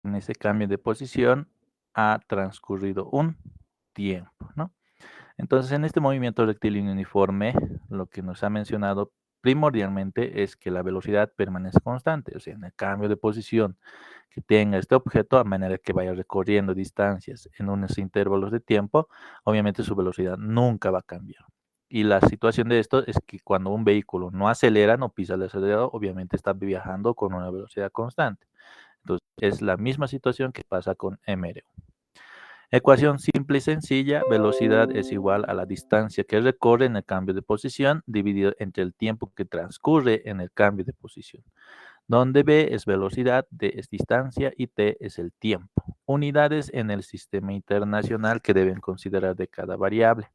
en ese cambio de posición ha transcurrido un tiempo, ¿no? Entonces, en este movimiento rectilíneo uniforme, lo que nos ha mencionado primordialmente es que la velocidad permanece constante, o sea, en el cambio de posición que tenga este objeto, a manera que vaya recorriendo distancias en unos intervalos de tiempo, obviamente su velocidad nunca va a cambiar. Y la situación de esto es que cuando un vehículo no acelera, no pisa el acelerador, obviamente está viajando con una velocidad constante. Entonces, es la misma situación que pasa con MRU. Ecuación simple y sencilla, velocidad es igual a la distancia que recorre en el cambio de posición dividido entre el tiempo que transcurre en el cambio de posición, donde v es velocidad, d es distancia y t es el tiempo. Unidades en el sistema internacional que deben considerar de cada variable.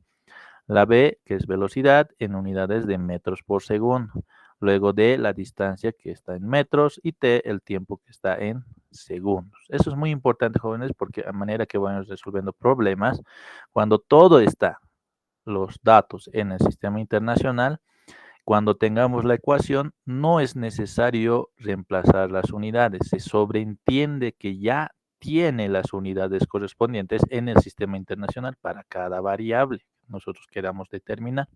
La v, que es velocidad, en unidades de metros por segundo. Luego d, la distancia que está en metros y t, el tiempo que está en segundos. Eso es muy importante, jóvenes, porque a manera que vamos resolviendo problemas, cuando todo está, los datos en el sistema internacional, cuando tengamos la ecuación, no es necesario reemplazar las unidades. Se sobreentiende que ya tiene las unidades correspondientes en el sistema internacional para cada variable que nosotros queramos determinar.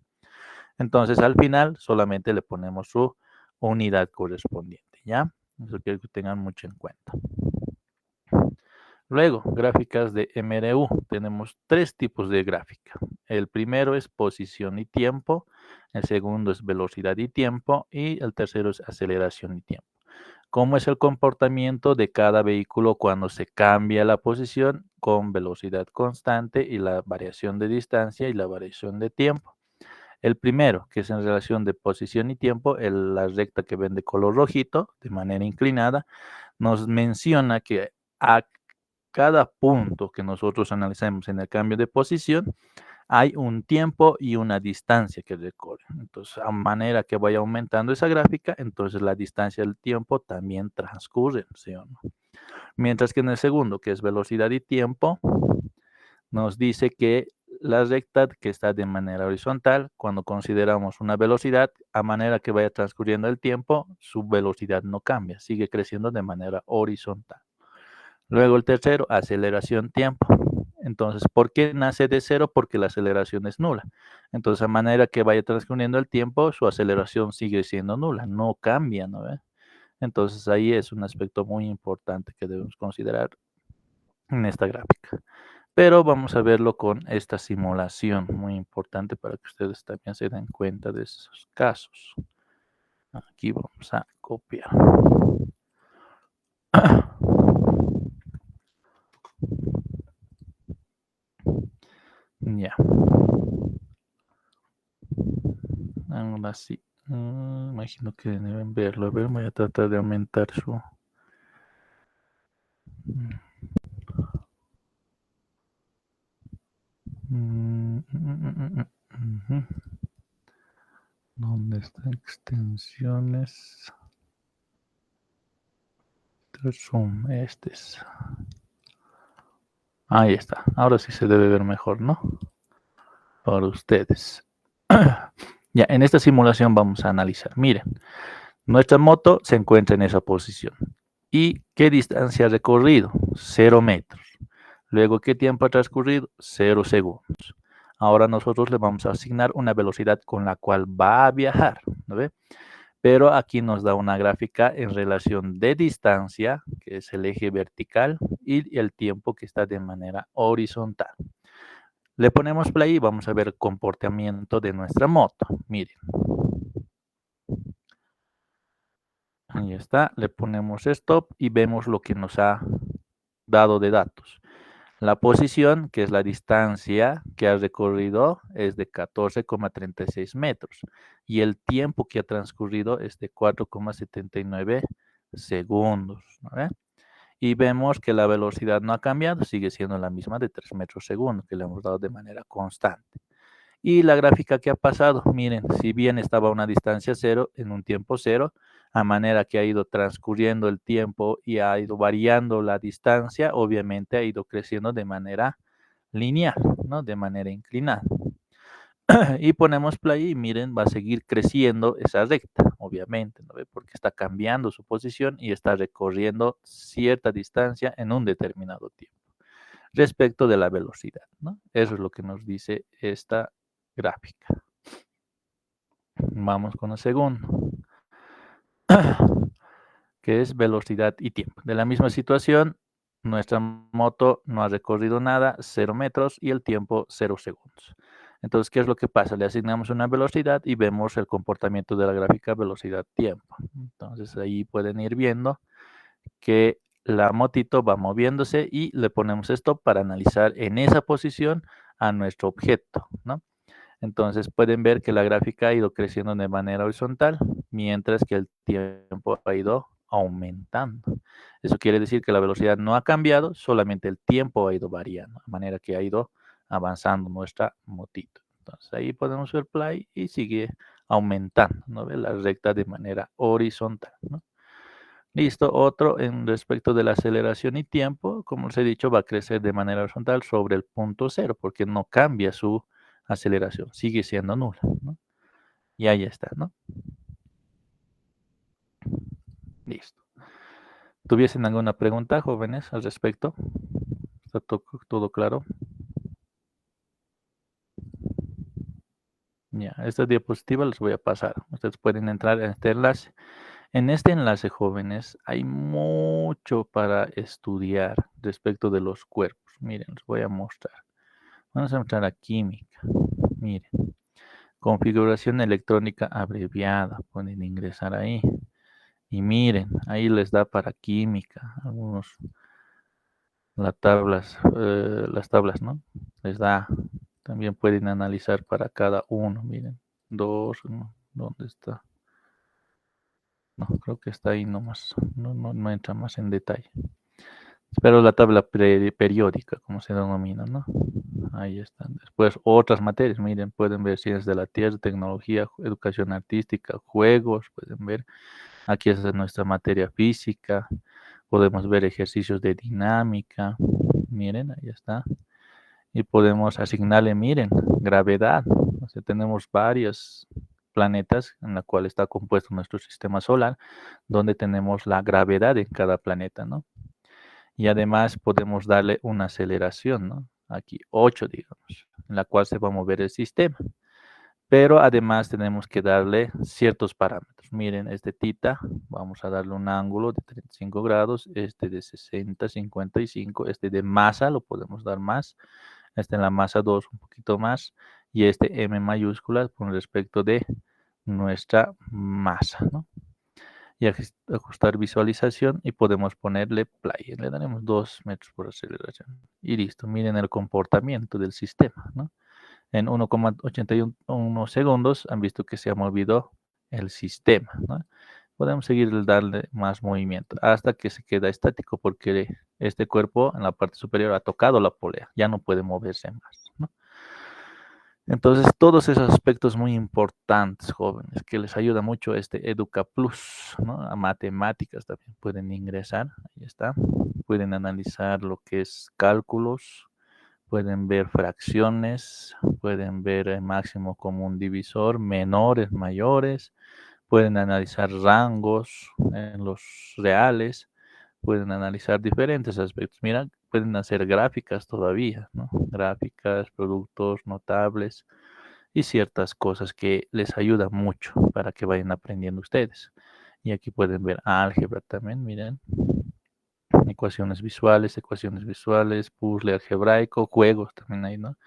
Entonces, al final, solamente le ponemos su unidad correspondiente, ¿ya? Eso quiero que tengan mucho en cuenta. Luego, gráficas de MRU. Tenemos tres tipos de gráfica. El primero es posición y tiempo, el segundo es velocidad y tiempo y el tercero es aceleración y tiempo. ¿Cómo es el comportamiento de cada vehículo cuando se cambia la posición con velocidad constante y la variación de distancia y la variación de tiempo? El primero, que es en relación de posición y tiempo, la recta que ven de color rojito, de manera inclinada, nos menciona que a cada punto que nosotros analicemos en el cambio de posición, hay un tiempo y una distancia que recorre. Entonces, a manera que vaya aumentando esa gráfica, entonces la distancia del tiempo también transcurre, ¿sí o no? Mientras que en el segundo, que es velocidad y tiempo, nos dice que la recta que está de manera horizontal, cuando consideramos una velocidad, a manera que vaya transcurriendo el tiempo, su velocidad no cambia, sigue creciendo de manera horizontal. Luego el tercero, aceleración tiempo. Entonces, ¿por qué nace de cero? Porque la aceleración es nula. Entonces, a manera que vaya transcurriendo el tiempo, su aceleración sigue siendo nula, no cambia, ¿no ve? Entonces, ahí es un aspecto muy importante que debemos considerar en esta gráfica. Pero vamos a verlo con esta simulación, muy importante para que ustedes también se den cuenta de esos casos. Aquí vamos a copiar. Ya. Ahora sí. Imagino que deben verlo. A ver, voy a tratar de aumentar su... ¿Dónde están extensiones? Zoom, este es. Ahí está. Ahora sí se debe ver mejor, ¿no? Para ustedes. Ya, en esta simulación vamos a analizar. Miren, nuestra moto se encuentra en esa posición. ¿Y qué distancia ha recorrido? 0 metros. Luego, ¿qué tiempo ha transcurrido? 0 segundos. Ahora nosotros le vamos a asignar una velocidad con la cual va a viajar, ¿no ve? Pero aquí nos da una gráfica en relación de distancia, que es el eje vertical, y el tiempo que está de manera horizontal. Le ponemos play y vamos a ver el comportamiento de nuestra moto. Miren. Ahí está, le ponemos stop y vemos lo que nos ha dado de datos. La posición, que es la distancia que ha recorrido, es de 14,36 metros y el tiempo que ha transcurrido es de 4,79 segundos. ¿No? Y vemos que la velocidad no ha cambiado, sigue siendo la misma de 3 metros segundo, que le hemos dado de manera constante. Y la gráfica que ha pasado, miren, si bien estaba a una distancia cero, en un tiempo cero, a manera que ha ido transcurriendo el tiempo y ha ido variando la distancia, obviamente ha ido creciendo de manera lineal, ¿no? De manera inclinada. y ponemos play y miren, va a seguir creciendo esa recta, obviamente, ¿no ve? Porque está cambiando su posición y está recorriendo cierta distancia en un determinado tiempo respecto de la velocidad, ¿no? Eso es lo que nos dice esta gráfica. Vamos con el segundo, que es velocidad y tiempo. De la misma situación, nuestra moto no ha recorrido nada, 0 metros, y el tiempo 0 segundos. Entonces, ¿qué es lo que pasa? Le asignamos una velocidad y vemos el comportamiento de la gráfica velocidad-tiempo. Entonces, ahí pueden ir viendo que la motito va moviéndose y le ponemos esto para analizar en esa posición a nuestro objeto, ¿no? Entonces pueden ver que la gráfica ha ido creciendo de manera horizontal, mientras que el tiempo ha ido aumentando. Eso quiere decir que la velocidad no ha cambiado, solamente el tiempo ha ido variando, de manera que ha ido avanzando nuestra motito. Entonces ahí podemos ver play y sigue aumentando, ¿no ve? La recta de manera horizontal, ¿no? Listo, otro en respecto de la aceleración y tiempo, como les he dicho, va a crecer de manera horizontal sobre el punto cero, porque no cambia su aceleración, sigue siendo nula, ¿no? Y ahí está, ¿no? Listo. ¿Tuviesen alguna pregunta, jóvenes, al respecto? ¿Está todo claro? Ya, esta diapositiva les voy a pasar. Ustedes pueden entrar en este enlace. En este enlace, jóvenes, hay mucho para estudiar respecto de los cuerpos. Miren, les voy a mostrar. Vamos a entrar a química. Miren, configuración electrónica abreviada. Pueden ingresar ahí. Y miren, ahí les da para química. Algunos, las tablas, ¿no? Les da. También pueden analizar para cada uno. Miren, dos, ¿no? ¿Dónde está? No, creo que está ahí nomás. No entra más en detalle. Pero la tabla periódica, como se denomina, ¿no? Ahí están. Después otras materias, miren, pueden ver ciencias de la tierra, tecnología, educación artística, juegos, pueden ver. Aquí es nuestra materia física. Podemos ver ejercicios de dinámica. Miren, ahí está. Y podemos asignarle, miren, gravedad. O sea, tenemos varios planetas en la cual está compuesto nuestro sistema solar, donde tenemos la gravedad en cada planeta, ¿no? Y además podemos darle una aceleración, ¿no? Aquí 8, digamos, en la cual se va a mover el sistema. Pero además tenemos que darle ciertos parámetros. Miren, este tita, vamos a darle un ángulo de 35 grados, este de 60, 55, este de masa, lo podemos dar más, este en la masa 2 un poquito más, y este M mayúscula con respecto de nuestra masa, ¿no? Y ajustar visualización y podemos ponerle play. Le daremos 2 metros por aceleración. Y listo, miren el comportamiento del sistema, ¿no? En 1,81 segundos han visto que se ha movido el sistema, ¿no? Podemos seguir darle más movimiento hasta que se queda estático porque este cuerpo en la parte superior ha tocado la polea, ya no puede moverse más, ¿no? Entonces, todos esos aspectos muy importantes, jóvenes, que les ayuda mucho este Educa Plus, ¿no? A matemáticas también pueden ingresar, ahí está. Pueden analizar lo que es cálculos, pueden ver fracciones, pueden ver el máximo común divisor, menores, mayores, pueden analizar rangos en los reales, pueden analizar diferentes aspectos. Mira, pueden hacer gráficas todavía, ¿no? Gráficas, productos notables y ciertas cosas que les ayudan mucho para que vayan aprendiendo ustedes. Y aquí pueden ver álgebra también, miren. Ecuaciones visuales, puzzle algebraico, juegos también hay, ¿no?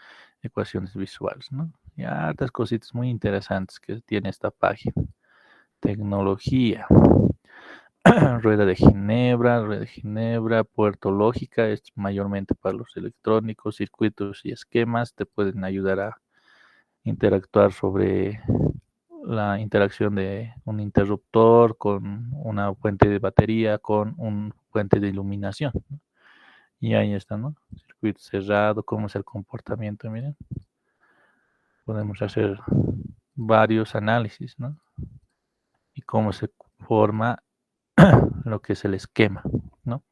Ecuaciones visuales, ¿no? Y hartas cositas muy interesantes que tiene esta página. Tecnología. Rueda de Ginebra, puerto lógica, es mayormente para los electrónicos, circuitos y esquemas, te pueden ayudar a interactuar sobre la interacción de un interruptor con una fuente de batería, con un fuente de iluminación, ¿no? Y ahí está, ¿no? Circuito cerrado, cómo es el comportamiento, miren. Podemos hacer varios análisis, ¿no? Y cómo se forma lo que es el esquema, ¿no?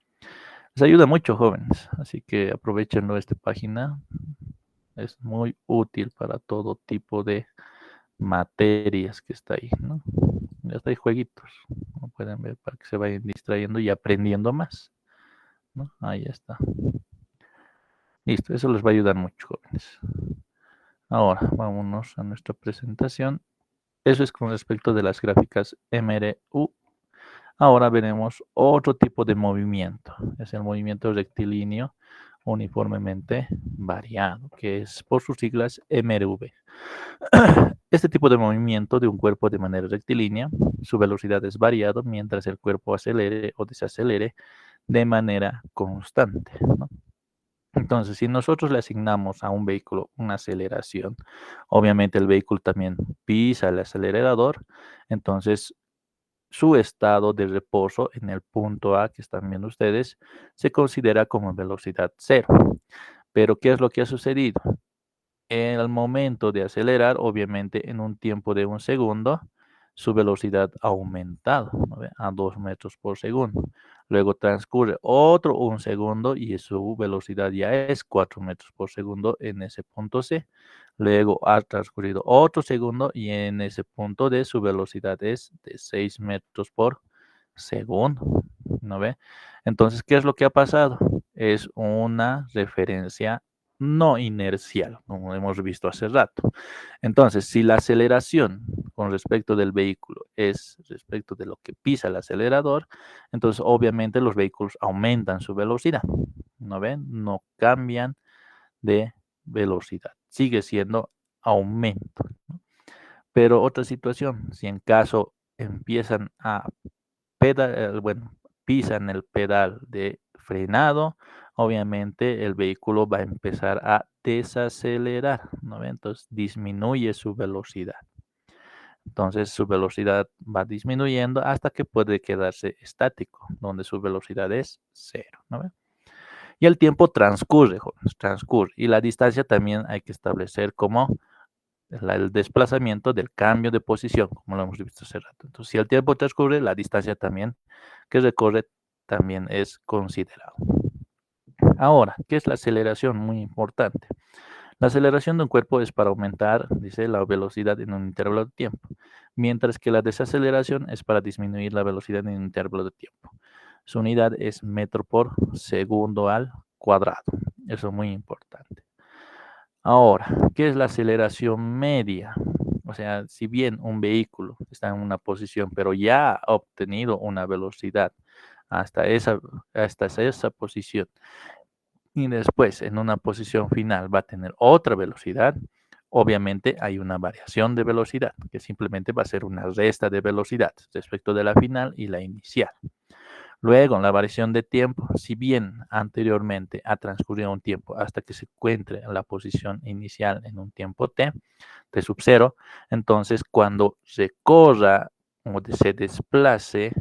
Les ayuda mucho, jóvenes, así que aprovechenlo esta página. Es muy útil para todo tipo de materias que está ahí, ¿no? Ya está, hay jueguitos, como pueden ver, para que se vayan distrayendo y aprendiendo más, ¿no? Ahí está. Listo, eso les va a ayudar mucho, jóvenes. Ahora, vámonos a nuestra presentación. Eso es con respecto de las gráficas MRU. Ahora veremos otro tipo de movimiento. Es el movimiento rectilíneo uniformemente variado, que es por sus siglas MRV. Este tipo de movimiento de un cuerpo de manera rectilínea, su velocidad es variado mientras el cuerpo acelere o desacelere de manera constante, ¿no? Entonces, si nosotros le asignamos a un vehículo una aceleración, obviamente el vehículo también pisa el acelerador, entonces su estado de reposo en el punto A que están viendo ustedes se considera como velocidad cero. Pero ¿qué es lo que ha sucedido? En el momento de acelerar, obviamente en un tiempo de un segundo, su velocidad ha aumentado, ¿no ve? A 2 metros por segundo. Luego transcurre otro un segundo y su velocidad ya es 4 metros por segundo en ese punto C. Luego ha transcurrido otro segundo y en ese punto D su velocidad es de 6 metros por segundo, ¿no ve? Entonces, ¿qué es lo que ha pasado? Es una referencia no inercial, como hemos visto hace rato. Entonces, si la aceleración con respecto del vehículo es respecto de lo que pisa el acelerador, entonces obviamente los vehículos aumentan su velocidad, ¿no ven? No cambian de velocidad, sigue siendo aumento, ¿no? Pero otra situación, si en caso empiezan a bueno, pisan el pedal de frenado, obviamente el vehículo va a empezar a desacelerar, ¿no ve? Entonces disminuye su velocidad. Entonces su velocidad va disminuyendo hasta que puede quedarse estático, donde su velocidad es cero, ¿no ve? Y el tiempo transcurre, jóvenes, transcurre. Y la distancia también hay que establecer como el desplazamiento del cambio de posición, como lo hemos visto hace rato. Entonces, si el tiempo transcurre, la distancia también que recorre también es considerado. Ahora, ¿qué es la aceleración? Muy importante. La aceleración de un cuerpo es para aumentar, dice, la velocidad en un intervalo de tiempo, mientras que la desaceleración es para disminuir la velocidad en un intervalo de tiempo. Su unidad es metro por segundo al cuadrado. Eso es muy importante. Ahora, ¿qué es la aceleración media? O sea, si bien un vehículo está en una posición, pero ya ha obtenido una velocidad hasta esa posición y después en una posición final va a tener otra velocidad, obviamente hay una variación de velocidad, que simplemente va a ser una resta de velocidad respecto de la final y la inicial. Luego, la variación de tiempo, si bien anteriormente ha transcurrido un tiempo hasta que se encuentre en la posición inicial en un tiempo t, t sub 0, entonces cuando se corra o se desplace,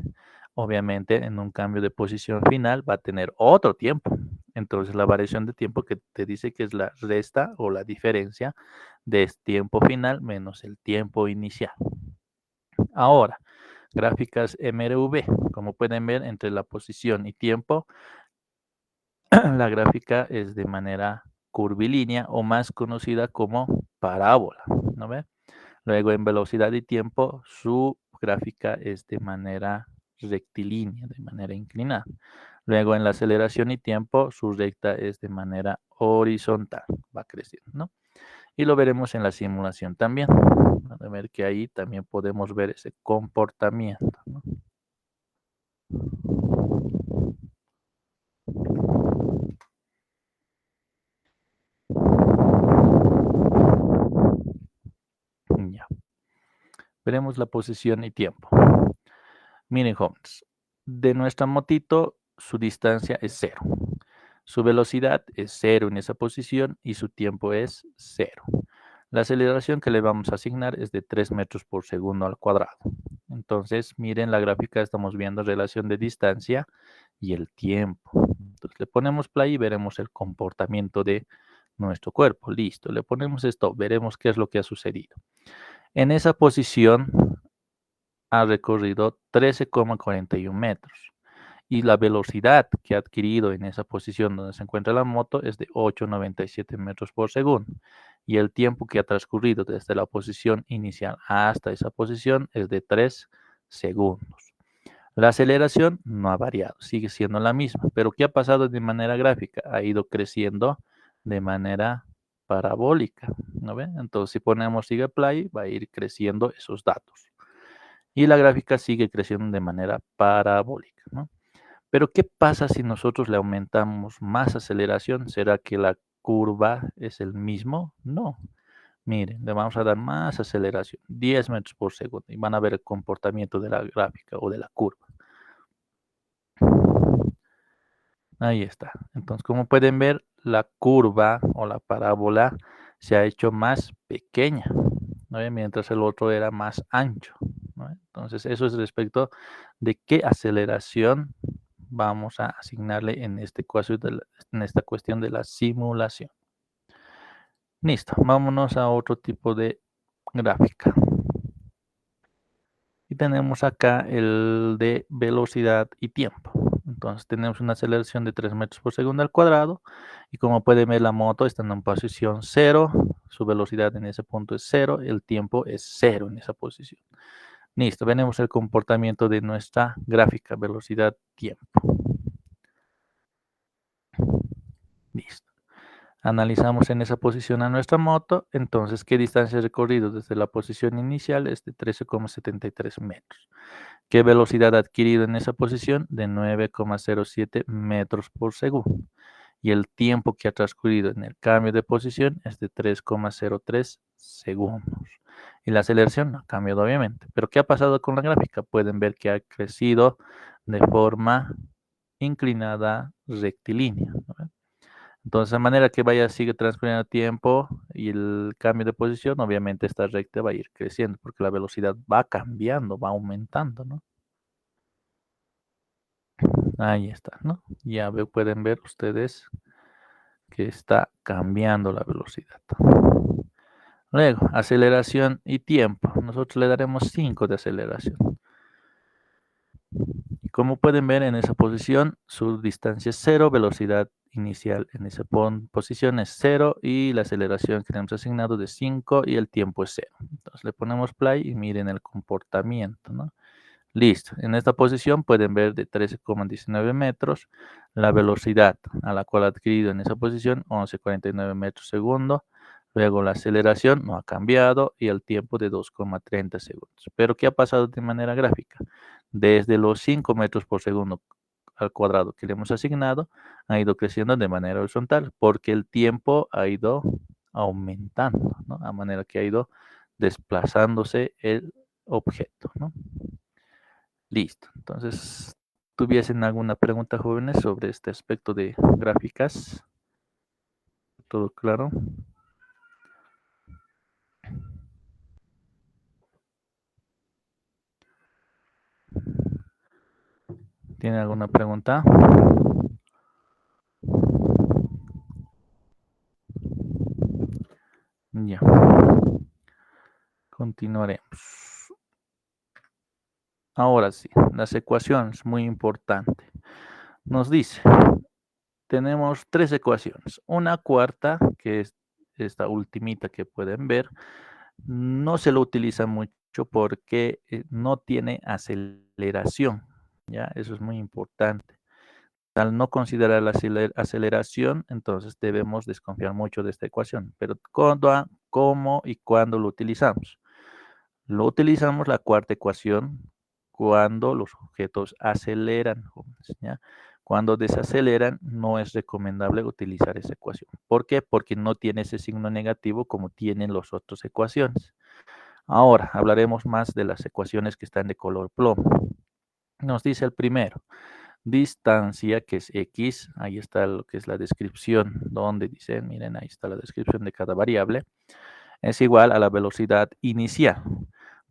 obviamente en un cambio de posición final va a tener otro tiempo. Entonces la variación de tiempo que te dice que es la resta o la diferencia de tiempo final menos el tiempo inicial. Ahora, gráficas MRV. Como pueden ver, entre la posición y tiempo, la gráfica es de manera curvilínea o más conocida como parábola, ¿no ve? Luego, en velocidad y tiempo, su gráfica es de manera rectilínea, de manera inclinada. Luego, en la aceleración y tiempo, su recta es de manera horizontal, va creciendo, ¿no? Y lo veremos en la simulación también. Van a ver que ahí también podemos ver ese comportamiento, ¿no? Ya. Veremos la posición y tiempo. Miren, jóvenes, de nuestra motito, su distancia es cero. Su velocidad es cero en esa posición y su tiempo es cero. La aceleración que le vamos a asignar es de 3 metros por segundo al cuadrado. Entonces, miren la gráfica, estamos viendo relación de distancia y el tiempo. Entonces, le ponemos play y veremos el comportamiento de nuestro cuerpo. Listo, le ponemos esto, veremos qué es lo que ha sucedido. En esa posición ha recorrido 13,41 metros Y la velocidad que ha adquirido en esa posición donde se encuentra la moto es de 8,97 metros por segundo. Y el tiempo que ha transcurrido desde la posición inicial hasta esa posición es de 3 segundos. La aceleración no ha variado, sigue siendo la misma, pero ¿qué ha pasado de manera gráfica? Ha ido creciendo de manera parabólica, ¿no ven? Entonces, si ponemos sigue play, va a ir creciendo esos datos. Y la gráfica sigue creciendo de manera parabólica, ¿no? Pero ¿qué pasa si nosotros le aumentamos más aceleración? ¿Será que la curva es el mismo? No. Miren, le vamos a dar más aceleración, 10 metros por segundo, y van a ver el comportamiento de la gráfica o de la curva. Ahí está. Entonces, como pueden ver, la curva o la parábola se ha hecho más pequeña, ¿no? Mientras el otro era más ancho, ¿no? Entonces, eso es respecto de qué aceleración vamos a asignarle en en esta cuestión de la simulación. Listo, vámonos a otro tipo de gráfica. Y tenemos acá el de velocidad y tiempo. Entonces tenemos una aceleración de 3 metros por segundo al cuadrado. Y como pueden ver, la moto está en posición 0. Su velocidad en ese punto es 0. El tiempo es 0 en esa posición. Listo, veremos el comportamiento de nuestra gráfica velocidad-tiempo. Listo. Analizamos en esa posición a nuestra moto. Entonces, ¿qué distancia recorrido desde la posición inicial? Es de 13,73 metros. ¿Qué velocidad ha adquirido en esa posición? De 9,07 metros por segundo. Y el tiempo que ha transcurrido en el cambio de posición es de 3,03 segundos. Y la aceleración no ha cambiado obviamente. Pero ¿qué ha pasado con la gráfica? Pueden ver que ha crecido de forma inclinada rectilínea, ¿no? Entonces, de manera que sigue transcurriendo el tiempo y el cambio de posición, obviamente esta recta va a ir creciendo porque la velocidad va cambiando, va aumentando, ¿no? Ahí está, ¿no? Ya pueden ver ustedes que está cambiando la velocidad. Luego, aceleración y tiempo. Nosotros le daremos 5 de aceleración. Y como pueden ver en esa posición, su distancia es 0, velocidad inicial en esa posición es 0 y la aceleración que tenemos asignado de 5 y el tiempo es 0. Entonces le ponemos play y miren el comportamiento, ¿no? Listo. En esta posición pueden ver de 13,19 metros la velocidad a la cual ha adquirido en esa posición 11,49 metros segundo. Luego la aceleración no ha cambiado y el tiempo de 2,30 segundos. Pero ¿qué ha pasado de manera gráfica? Desde los 5 metros por segundo al cuadrado que le hemos asignado, ha ido creciendo de manera horizontal porque el tiempo ha ido aumentando, ¿no? A manera que ha ido desplazándose el objeto, ¿no? Listo. Entonces, ¿tuviesen alguna pregunta, jóvenes, sobre este aspecto de gráficas? ¿Todo claro? ¿Tiene alguna pregunta? Ya. Continuaremos. Ahora sí, las ecuaciones, muy importante. Nos dice, tenemos 3 ecuaciones. Una cuarta, que es esta ultimita que pueden ver, no se lo utiliza mucho porque no tiene aceleración. ¿Ya? Eso es muy importante. Al no considerar la aceleración, entonces debemos desconfiar mucho de esta ecuación. Pero ¿cómo y cuándo lo utilizamos? Lo utilizamos la cuarta ecuación cuando los objetos aceleran, ¿ya? Cuando desaceleran, no es recomendable utilizar esa ecuación. ¿Por qué? Porque no tiene ese signo negativo como tienen las otras ecuaciones. Ahora hablaremos más de las ecuaciones que están de color plomo. Nos dice el primero, distancia, que es X, ahí está lo que es la descripción, donde dice, miren, ahí está la descripción de cada variable, es igual a la velocidad inicial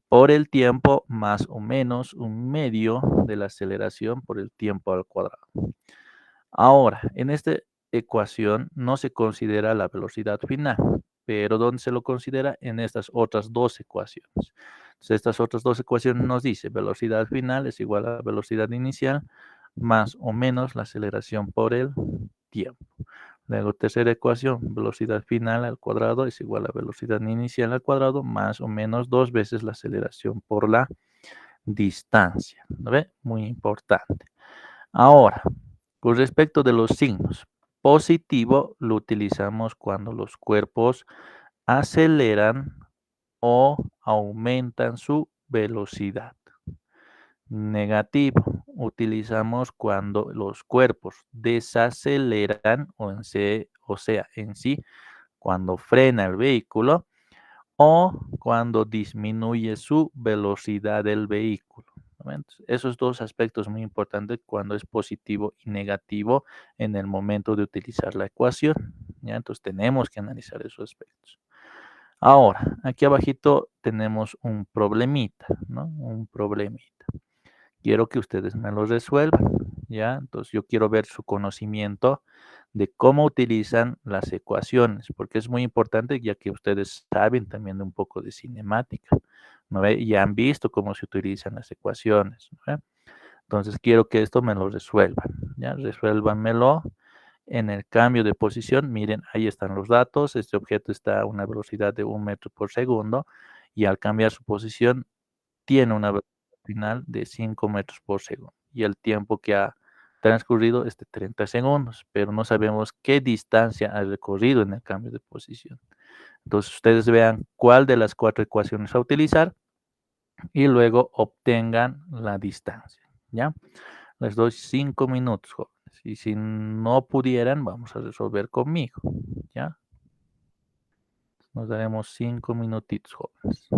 por el tiempo más o menos un medio de la aceleración por el tiempo al cuadrado. Ahora, en esta ecuación no se considera la velocidad final, pero ¿dónde se lo considera? En estas otras dos ecuaciones. Entonces, estas otras dos ecuaciones nos dice velocidad final es igual a velocidad inicial más o menos la aceleración por el tiempo. Luego, tercera ecuación, velocidad final al cuadrado es igual a velocidad inicial al cuadrado más o menos 2 veces la aceleración por la distancia. ¿No ve? Muy importante. Ahora, con respecto de los signos, positivo lo utilizamos cuando los cuerpos aceleran o aumentan su velocidad. Negativo, utilizamos cuando los cuerpos desaceleran o sea, en sí, cuando frena el vehículo o cuando disminuye su velocidad del vehículo. ¿No? Entonces, esos dos aspectos muy importantes cuando es positivo y negativo en el momento de utilizar la ecuación. ¿Ya? Entonces tenemos que analizar esos aspectos. Ahora, aquí abajito tenemos un problemita, ¿no? Un problemita. Quiero que ustedes me lo resuelvan, ¿ya? Entonces yo quiero ver su conocimiento de cómo utilizan las ecuaciones, porque es muy importante ya que ustedes saben también un poco de cinemática, ¿no ve? Y han visto cómo se utilizan las ecuaciones, ¿no ve? Entonces quiero que esto me lo resuelvan, ¿ya? Resuélvanmelo en el cambio de posición. Miren, ahí están los datos. Este objeto está a una velocidad de 1 metro por segundo y al cambiar su posición tiene una velocidad final de 5 metros por segundo y el tiempo que ha transcurrido es de 30 segundos, pero no sabemos qué distancia ha recorrido en el cambio de posición. Entonces ustedes vean cuál de las cuatro ecuaciones a utilizar y luego obtengan la distancia, ¿ya? Les doy 5 minutos, jóvenes. Y si no pudieran, vamos a resolver conmigo, ¿ya? Nos daremos 5 minutitos, jóvenes.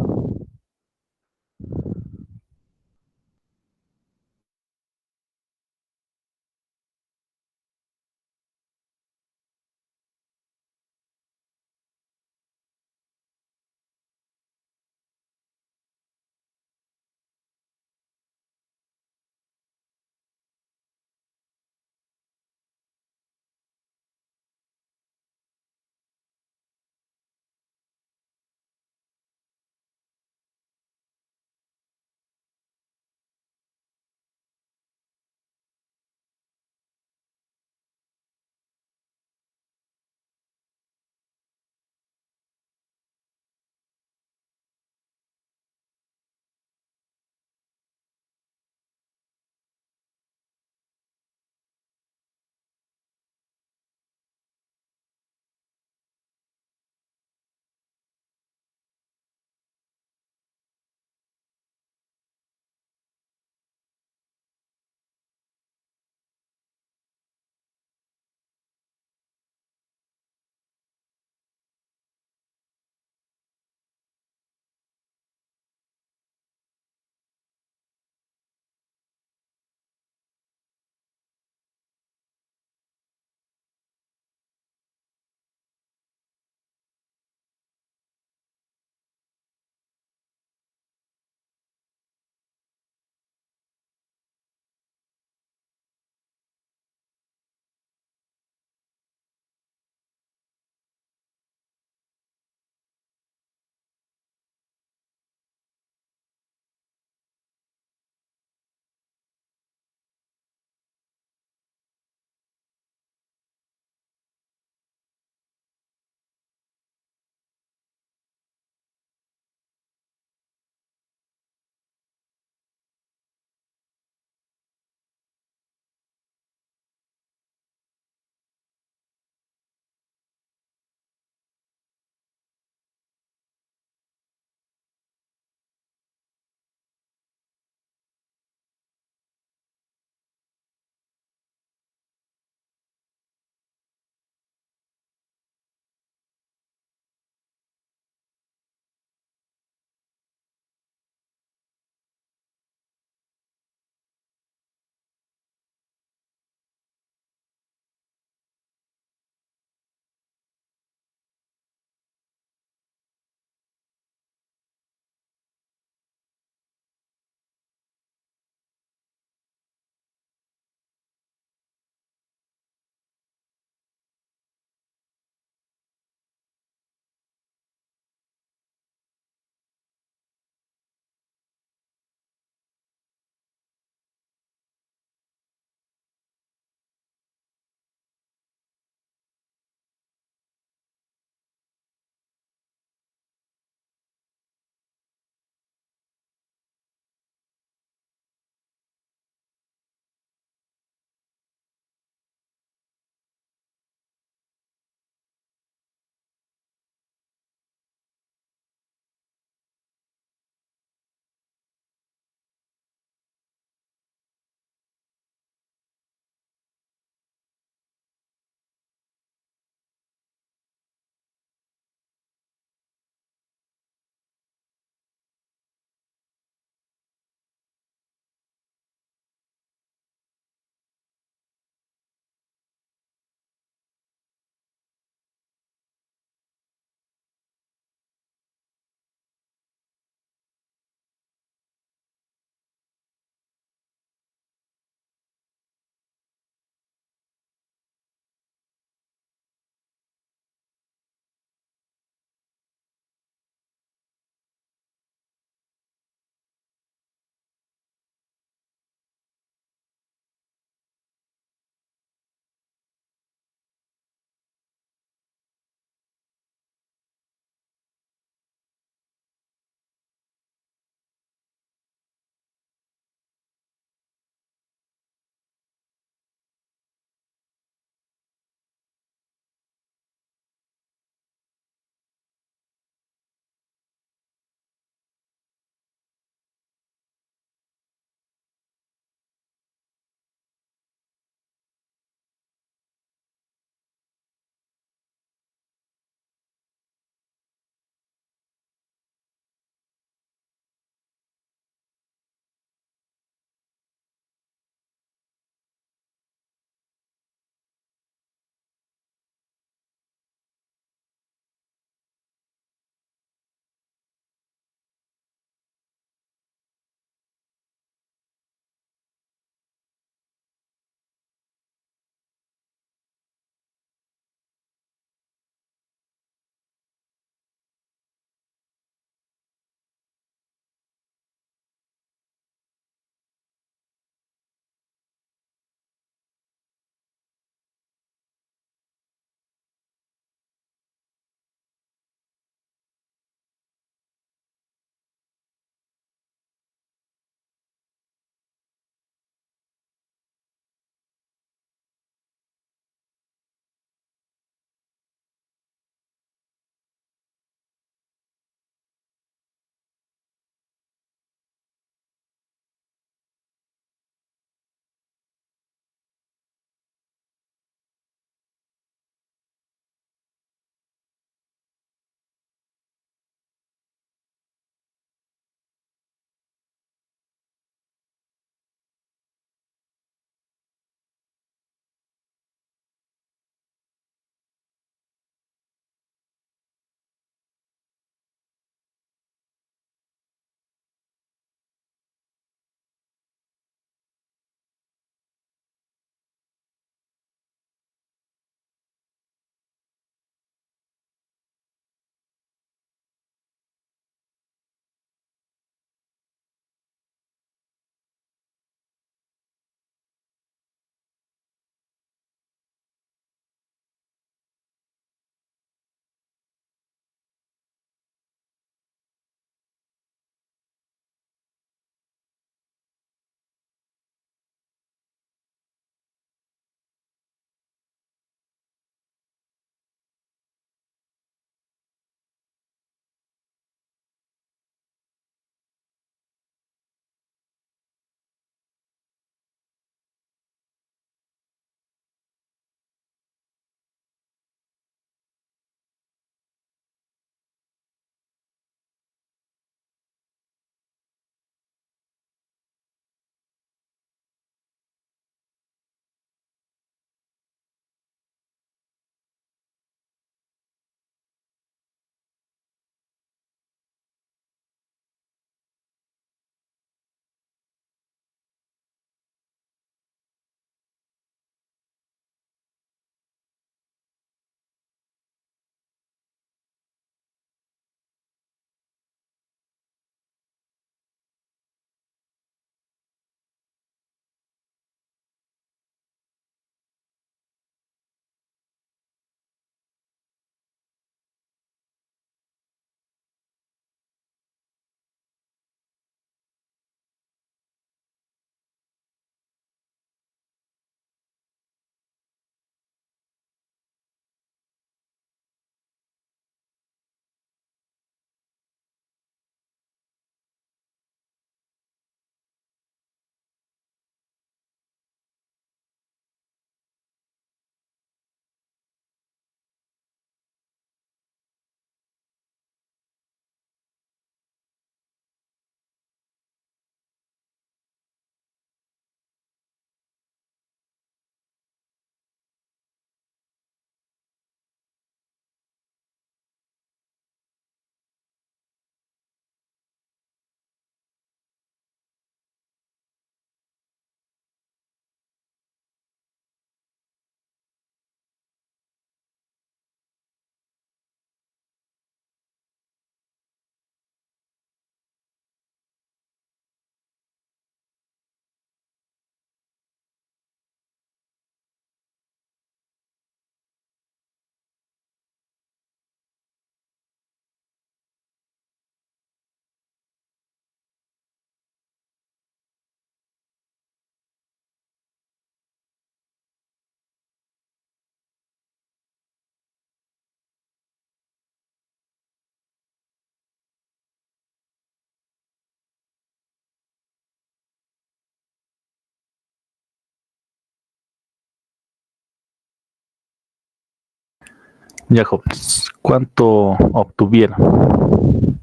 Ya, jóvenes, ¿cuánto obtuvieron?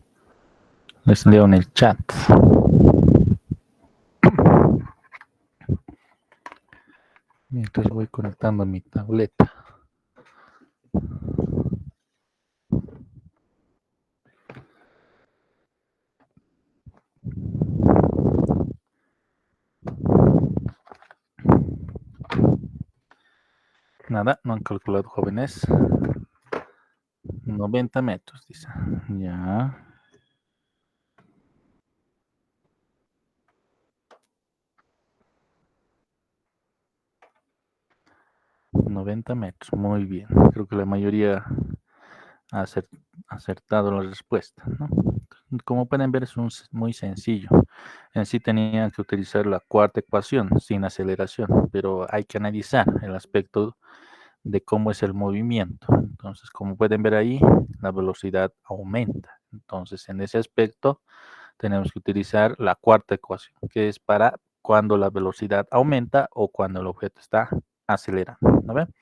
Les leo en el chat. Mientras voy conectando mi tableta. Nada, no han calculado, jóvenes. 90 metros, dice. Ya. 90 metros, muy bien. Creo que la mayoría ha acertado la respuesta, ¿no? Como pueden ver, es muy sencillo. En sí tenían que utilizar la cuarta ecuación sin aceleración, pero hay que analizar el aspecto de cómo es el movimiento. Entonces, como pueden ver ahí, la velocidad aumenta. Entonces, en ese aspecto, tenemos que utilizar la cuarta ecuación, que es para cuando la velocidad aumenta o cuando el objeto está acelerando, ¿no ven?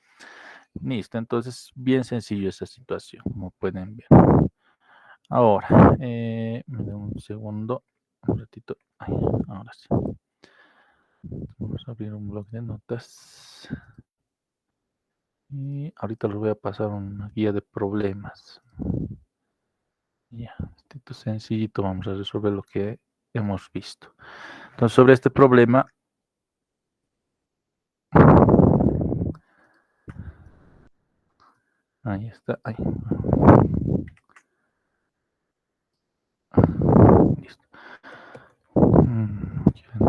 Listo, entonces bien sencillo esa situación, como pueden ver. Ahora, me da un segundo, un ratito. Ay, ahora sí. Vamos a abrir un bloc de notas. Y ahorita les voy a pasar una guía de problemas. Ya, esto sencillito, vamos a resolver lo que hemos visto. Entonces, sobre este problema, ahí está, ahí. Listo.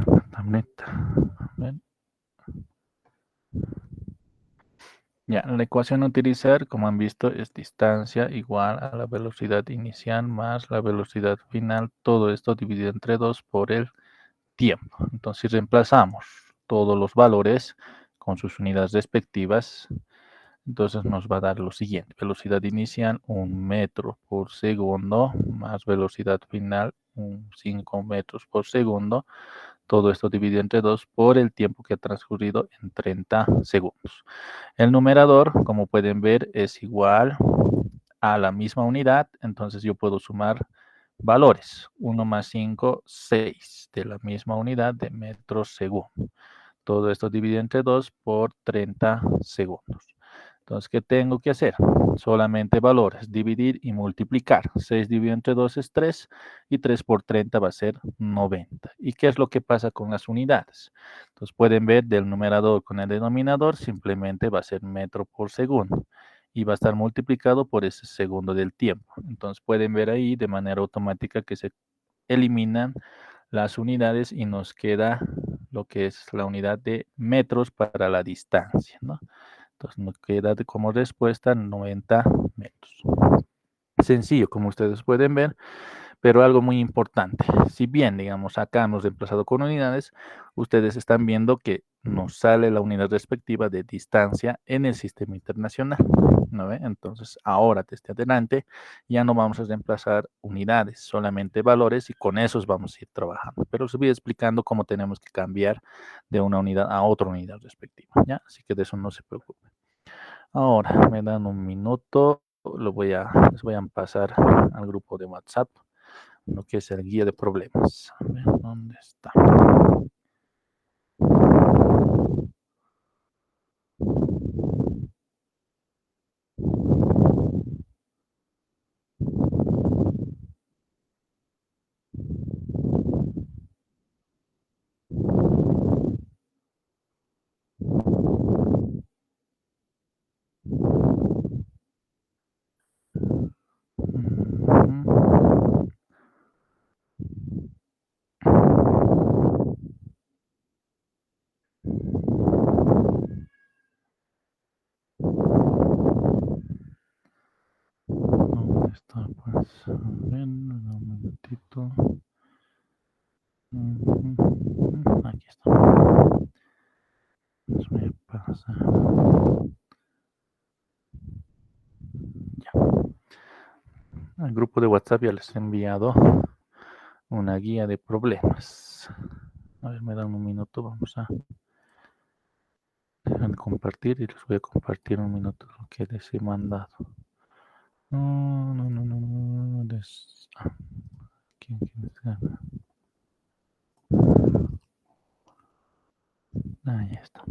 La tableta. A ver. Ya, la ecuación a utilizar, como han visto, es distancia igual a la velocidad inicial más la velocidad final. Todo esto dividido entre 2 por el tiempo. Entonces, si reemplazamos todos los valores con sus unidades respectivas, entonces nos va a dar lo siguiente. Velocidad inicial, 1 metro por segundo, más velocidad final, 5 metros por segundo. Todo esto dividido entre 2 por el tiempo que ha transcurrido en 30 segundos. El numerador, como pueden ver, es igual a la misma unidad, entonces yo puedo sumar valores. 1 más 5, 6 de la misma unidad de metros segundo. Todo esto dividido entre 2 por 30 segundos. Entonces, ¿qué tengo que hacer? Solamente valores, dividir y multiplicar. 6 dividido entre 2 es 3 y 3 por 30 va a ser 90. ¿Y qué es lo que pasa con las unidades? Entonces, pueden ver del numerador con el denominador, simplemente va a ser metro por segundo y va a estar multiplicado por ese segundo del tiempo. Entonces, pueden ver ahí de manera automática que se eliminan las unidades y nos queda lo que es la unidad de metros para la distancia, ¿no? Entonces nos queda como respuesta 90 metros. Sencillo, como ustedes pueden ver, pero algo muy importante. Si bien, digamos, acá hemos reemplazado con unidades, ustedes están viendo que nos sale la unidad respectiva de distancia en el sistema internacional, ¿no ve? Entonces, ahora, desde adelante, ya no vamos a reemplazar unidades, solamente valores y con esos vamos a ir trabajando. Pero les voy explicando cómo tenemos que cambiar de una unidad a otra unidad respectiva, ¿ya? Así que de eso no se preocupen. Ahora, me dan un minuto, les voy a pasar al grupo de WhatsApp lo que es el guía de problemas. A ver, ¿dónde está? ¿Dónde está? Pues, a ver, un minutito. Aquí está. Les voy a pasar. Ya. Al grupo de WhatsApp ya les he enviado una guía de problemas. A ver, me dan un minuto, vamos a dejar de compartir y les voy a compartir un minuto lo que les he mandado. No, no, no, no, no, ¿quién está? Ah, ya está.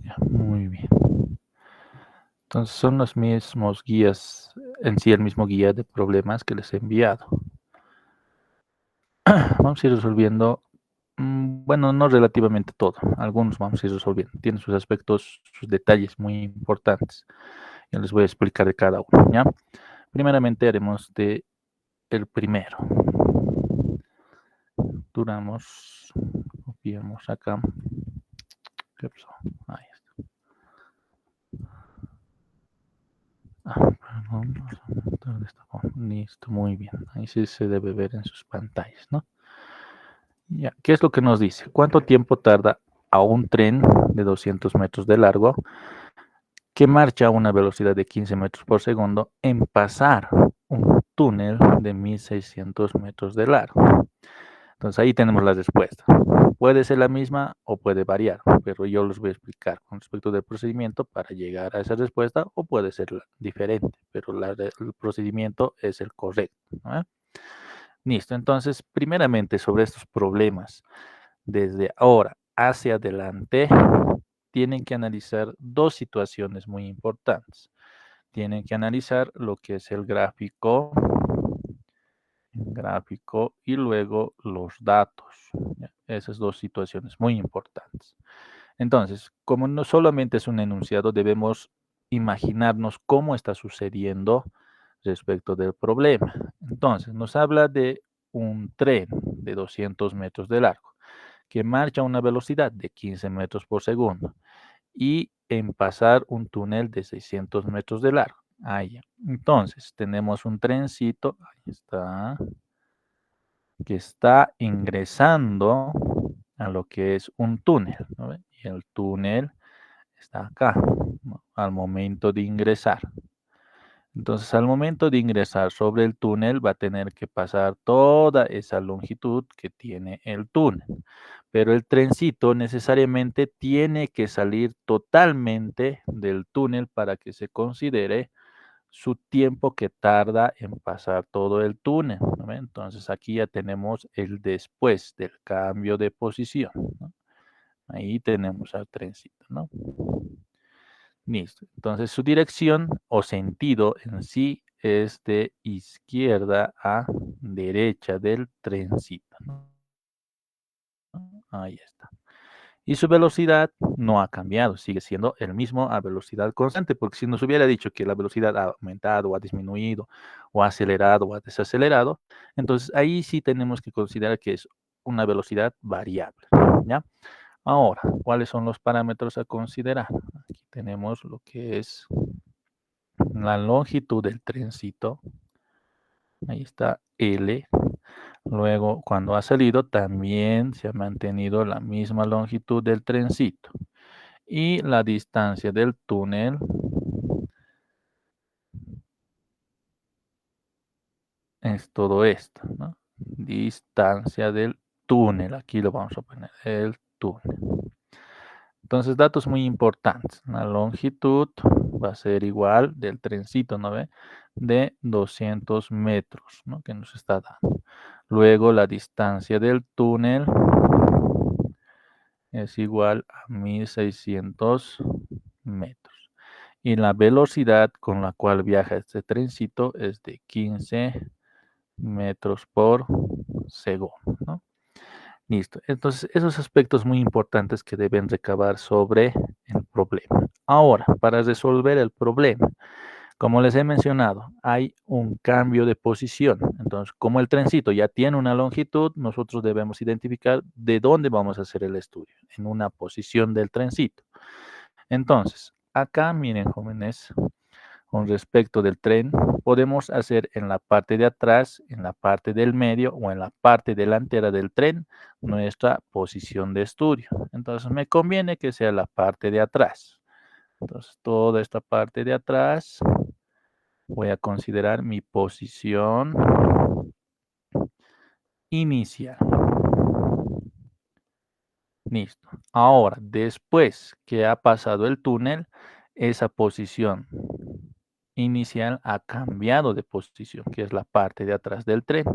Ya, muy bien. Entonces son los mismos guías, en sí el mismo guía de problemas que les he enviado. Vamos a ir resolviendo, bueno, no relativamente todo, algunos vamos a ir resolviendo. Tienen sus aspectos, sus detalles muy importantes. Ya les voy a explicar de cada uno, ¿ya? Primeramente haremos de el primero. Duramos, copiamos acá. ¿Qué pasó? Ahí está. Perdón. Listo, muy bien. Ahí sí se debe ver en sus pantallas, ¿no? Ya, ¿qué es lo que nos dice? ¿Cuánto tiempo tarda a un tren de 200 metros de largo que marcha a una velocidad de 15 metros por segundo en pasar un túnel de 1600 metros de largo? Entonces ahí tenemos la respuesta. Puede ser la misma o puede variar, pero yo les voy a explicar con respecto del procedimiento para llegar a esa respuesta o puede ser diferente, pero el procedimiento es el correcto, ¿no? Listo, entonces primeramente sobre estos problemas, desde ahora hacia adelante, tienen que analizar dos situaciones muy importantes. Tienen que analizar lo que es el gráfico y luego los datos. ¿Ya? Esas dos situaciones muy importantes. Entonces, como no solamente es un enunciado, debemos imaginarnos cómo está sucediendo respecto del problema. Entonces, nos habla de un tren de 200 metros de largo que marcha a una velocidad de 15 metros por segundo y en pasar un túnel de 600 metros de largo. Ahí. Entonces, tenemos un trencito, ahí está, que está ingresando a lo que es un túnel, ¿no? Y el túnel está acá, ¿no? Al momento de ingresar. Entonces, al momento de ingresar sobre el túnel, va a tener que pasar toda esa longitud que tiene el túnel. Pero el trencito necesariamente tiene que salir totalmente del túnel para que se considere su tiempo que tarda en pasar todo el túnel, ¿no? Entonces aquí ya tenemos el después del cambio de posición, ¿no? Ahí tenemos al trencito, ¿no? Listo. Entonces su dirección o sentido en sí es de izquierda a derecha del trencito, ¿no? Ahí está. Y su velocidad no ha cambiado, sigue siendo el mismo a velocidad constante, porque si nos hubiera dicho que la velocidad ha aumentado o ha disminuido o ha acelerado o ha desacelerado, entonces ahí sí tenemos que considerar que es una velocidad variable, ¿ya? Ahora, ¿cuáles son los parámetros a considerar? Aquí tenemos lo que es la longitud del trencito, ahí está L. Luego, cuando ha salido, también se ha mantenido la misma longitud del trencito. Y la distancia del túnel es todo esto, ¿no? Distancia del túnel, aquí lo vamos a poner, el túnel. Entonces, datos muy importantes. La longitud va a ser igual del trencito, ¿no ve? De 200 metros, ¿no? Que nos está dando. Luego, la distancia del túnel es igual a 1600 metros. Y la velocidad con la cual viaja este trencito es de 15 metros por segundo, ¿no? Listo. Entonces, esos aspectos muy importantes que deben recabar sobre el problema. Ahora, para resolver el problema, como les he mencionado, hay un cambio de posición. Entonces, como el trencito ya tiene una longitud, nosotros debemos identificar de dónde vamos a hacer el estudio, en una posición del trencito. Entonces, acá miren, jóvenes, con respecto del tren, podemos hacer en la parte de atrás, en la parte del medio o en la parte delantera del tren nuestra posición de estudio. Entonces, me conviene que sea la parte de atrás. Entonces, toda esta parte de atrás voy a considerar mi posición inicial. Listo. Ahora, después que ha pasado el túnel, esa posición inicial ha cambiado de posición, que es la parte de atrás del tren.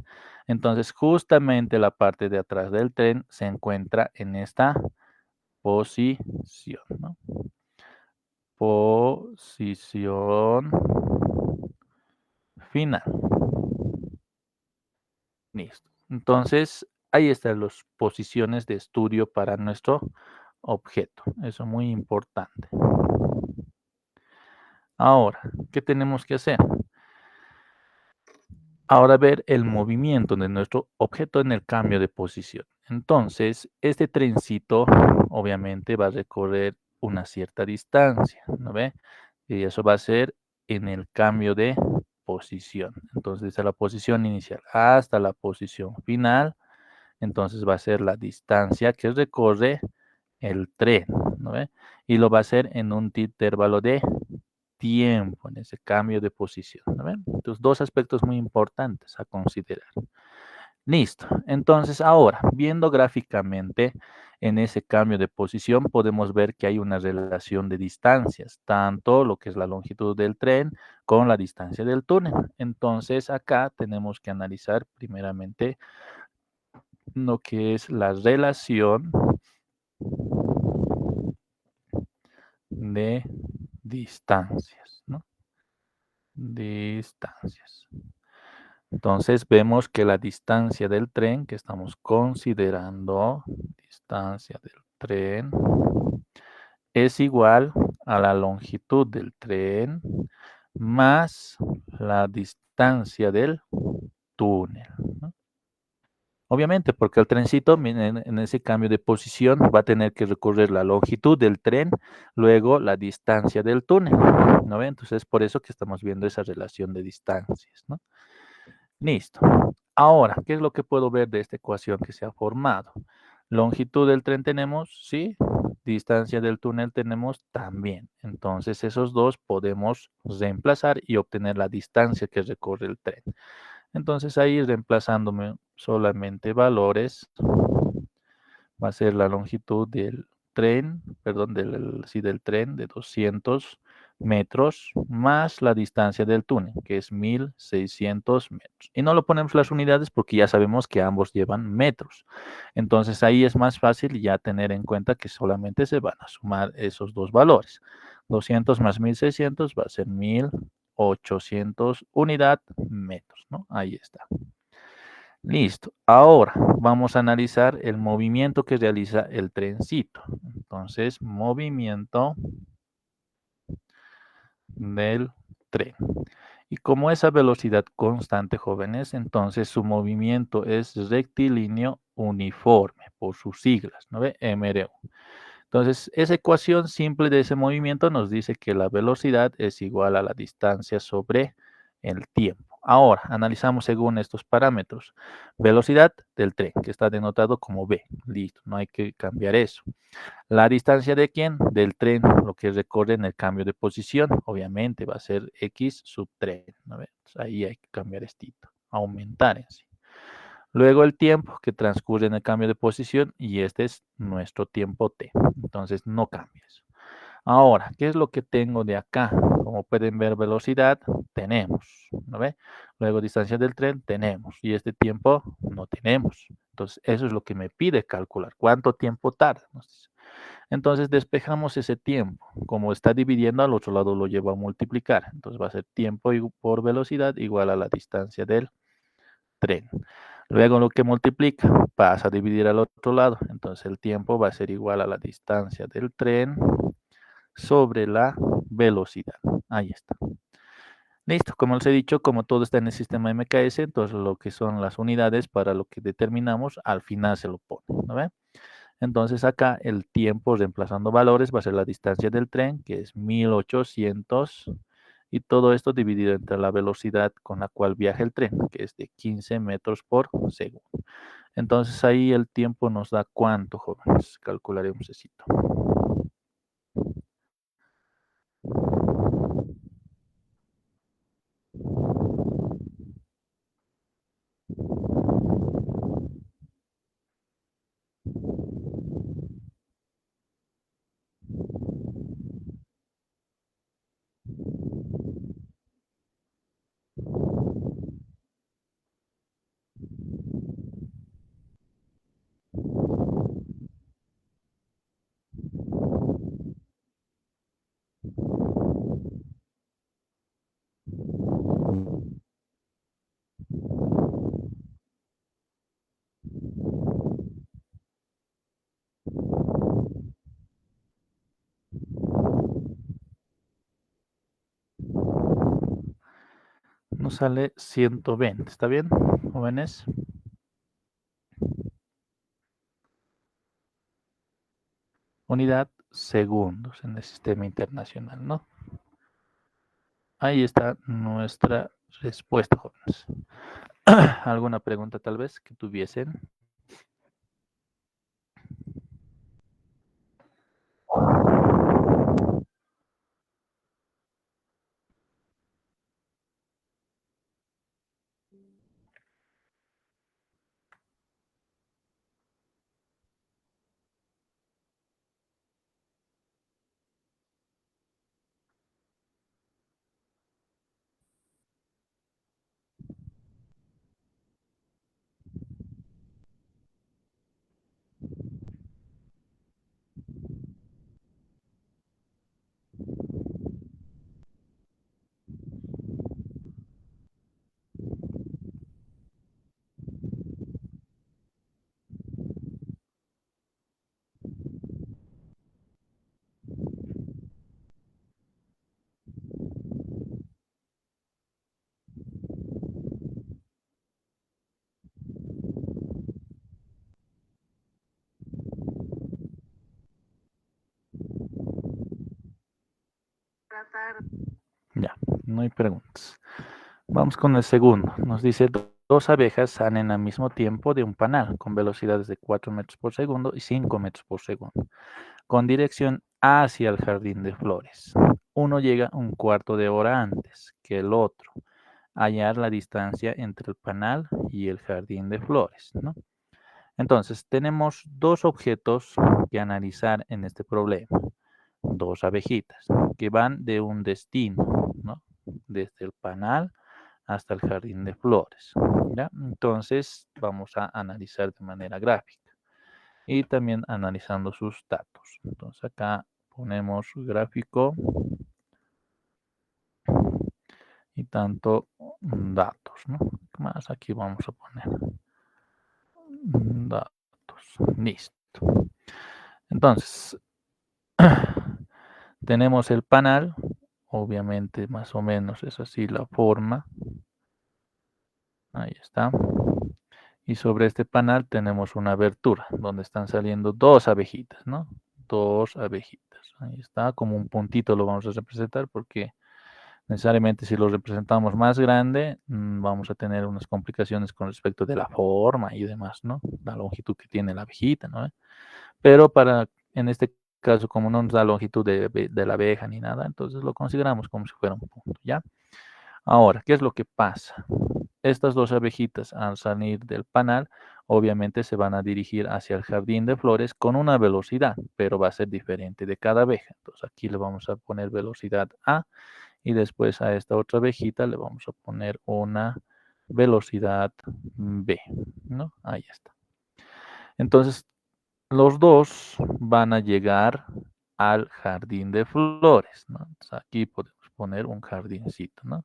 Entonces, justamente la parte de atrás del tren se encuentra en esta posición, ¿no? Posición final. Listo. Entonces, ahí están las posiciones de estudio para nuestro objeto. Eso es muy importante. Ahora, ¿qué tenemos que hacer? Ahora ver el movimiento de nuestro objeto en el cambio de posición. Entonces, este trencito obviamente va a recorrer una cierta distancia, ¿no ve? Y eso va a ser en el cambio de posición. Entonces, desde la posición inicial hasta la posición final, entonces va a ser la distancia que recorre el tren, ¿no ve? Y lo va a hacer en un intervalo de tiempo, en ese cambio de posición, ¿no ven? Entonces, dos aspectos muy importantes a considerar. Listo. Entonces, ahora, viendo gráficamente en ese cambio de posición, podemos ver que hay una relación de distancias, tanto lo que es la longitud del tren con la distancia del túnel. Entonces, acá tenemos que analizar primeramente lo que es la relación de distancias, ¿no? Distancias. Entonces vemos que la distancia del tren que estamos considerando, distancia del tren, es igual a la longitud del tren más la distancia del túnel, ¿no? Obviamente, porque el trencito en ese cambio de posición va a tener que recorrer la longitud del tren, luego la distancia del túnel, ¿no ve? Entonces, es por eso que estamos viendo esa relación de distancias, ¿no? Listo. Ahora, ¿qué es lo que puedo ver de esta ecuación que se ha formado? Longitud del tren tenemos, sí. Distancia del túnel tenemos también. Entonces, esos dos podemos reemplazar y obtener la distancia que recorre el tren. Entonces, ahí reemplazándome solamente valores, va a ser la longitud del tren, perdón, sí, del tren de 200 metros más la distancia del túnel, que es 1600 metros. Y no lo ponemos las unidades porque ya sabemos que ambos llevan metros. Entonces ahí es más fácil ya tener en cuenta que solamente se van a sumar esos dos valores. 200 más 1600 va a ser 1800 unidad metros, ¿no? Ahí está. Listo. Ahora vamos a analizar el movimiento que realiza el trencito. Entonces, movimiento del tren. Y como esa velocidad constante, jóvenes, entonces su movimiento es rectilíneo uniforme por sus siglas, ¿no ve? MRU. Entonces, esa ecuación simple de ese movimiento nos dice que la velocidad es igual a la distancia sobre el tiempo. Ahora, analizamos según estos parámetros. Velocidad del tren, que está denotado como v. Listo, no hay que cambiar eso. La distancia de quién? Del tren, lo que recorre en el cambio de posición. Obviamente va a ser x sub tren, ¿no ve? Entonces, ahí hay que cambiar esto, aumentar en sí. Luego el tiempo que transcurre en el cambio de posición y este es nuestro tiempo t. Entonces no cambies. Ahora, ¿qué es lo que tengo de acá? Como pueden ver, velocidad tenemos, ¿no ve? Luego distancia del tren tenemos y este tiempo no tenemos. Entonces eso es lo que me pide calcular. ¿Cuánto tiempo tarda? Entonces despejamos ese tiempo. Como está dividiendo, al otro lado lo llevo a multiplicar. Entonces va a ser tiempo por velocidad igual a la distancia del tren. Luego lo que multiplica pasa a dividir al otro lado. Entonces el tiempo va a ser igual a la distancia del tren sobre la velocidad. Ahí está. Listo, como les he dicho, como todo está en el sistema MKS, entonces lo que son las unidades para lo que determinamos, al final se lo pone, ¿no ve? Entonces acá el tiempo reemplazando valores va a ser la distancia del tren, que es 1800, y todo esto dividido entre la velocidad con la cual viaja el tren, que es de 15 metros por segundo. Entonces ahí el tiempo nos da ¿cuánto, jóvenes? Calcularemos eso. nos sale 120. ¿Está bien, jóvenes? Unidad segundos en el sistema internacional, ¿no? Ahí está nuestra respuesta, jóvenes. ¿Alguna pregunta tal vez que tuviesen? Ya, no hay preguntas. Vamos con el segundo. Nos dice, dos abejas salen al mismo tiempo de un panal con velocidades de 4 metros por segundo y 5 metros por segundo, con dirección hacia el jardín de flores. Uno llega un cuarto de hora antes que el otro. Hallar la distancia entre el panal y el jardín de flores, ¿no? Entonces, tenemos dos objetos que analizar en este problema. Dos abejitas que van de un destino, ¿no? Desde el panal hasta el jardín de flores, ¿ya? Entonces, vamos a analizar de manera gráfica y también analizando sus datos. Entonces, acá ponemos gráfico y tanto datos, ¿no? Más aquí vamos a poner datos. Listo. Entonces, tenemos el panal, obviamente más o menos es así la forma. Ahí está. Y sobre este panal tenemos una abertura donde están saliendo dos abejitas, ¿no? Dos abejitas. Ahí está, como un puntito lo vamos a representar porque necesariamente si lo representamos más grande, vamos a tener unas complicaciones con respecto de la forma y demás, ¿no? La longitud que tiene la abejita, ¿no? Pero en este caso, como no nos da longitud de la abeja ni nada, entonces lo consideramos como si fuera un punto, ¿ya? Ahora, ¿qué es lo que pasa? Estas dos abejitas al salir del panal, obviamente se van a dirigir hacia el jardín de flores con una velocidad, pero va a ser diferente de cada abeja. Entonces aquí le vamos a poner velocidad A y después a esta otra abejita le vamos a poner una velocidad B, ¿no? Ahí está. Entonces, los dos van a llegar al jardín de flores, ¿no? Entonces aquí podemos poner un jardincito, ¿no?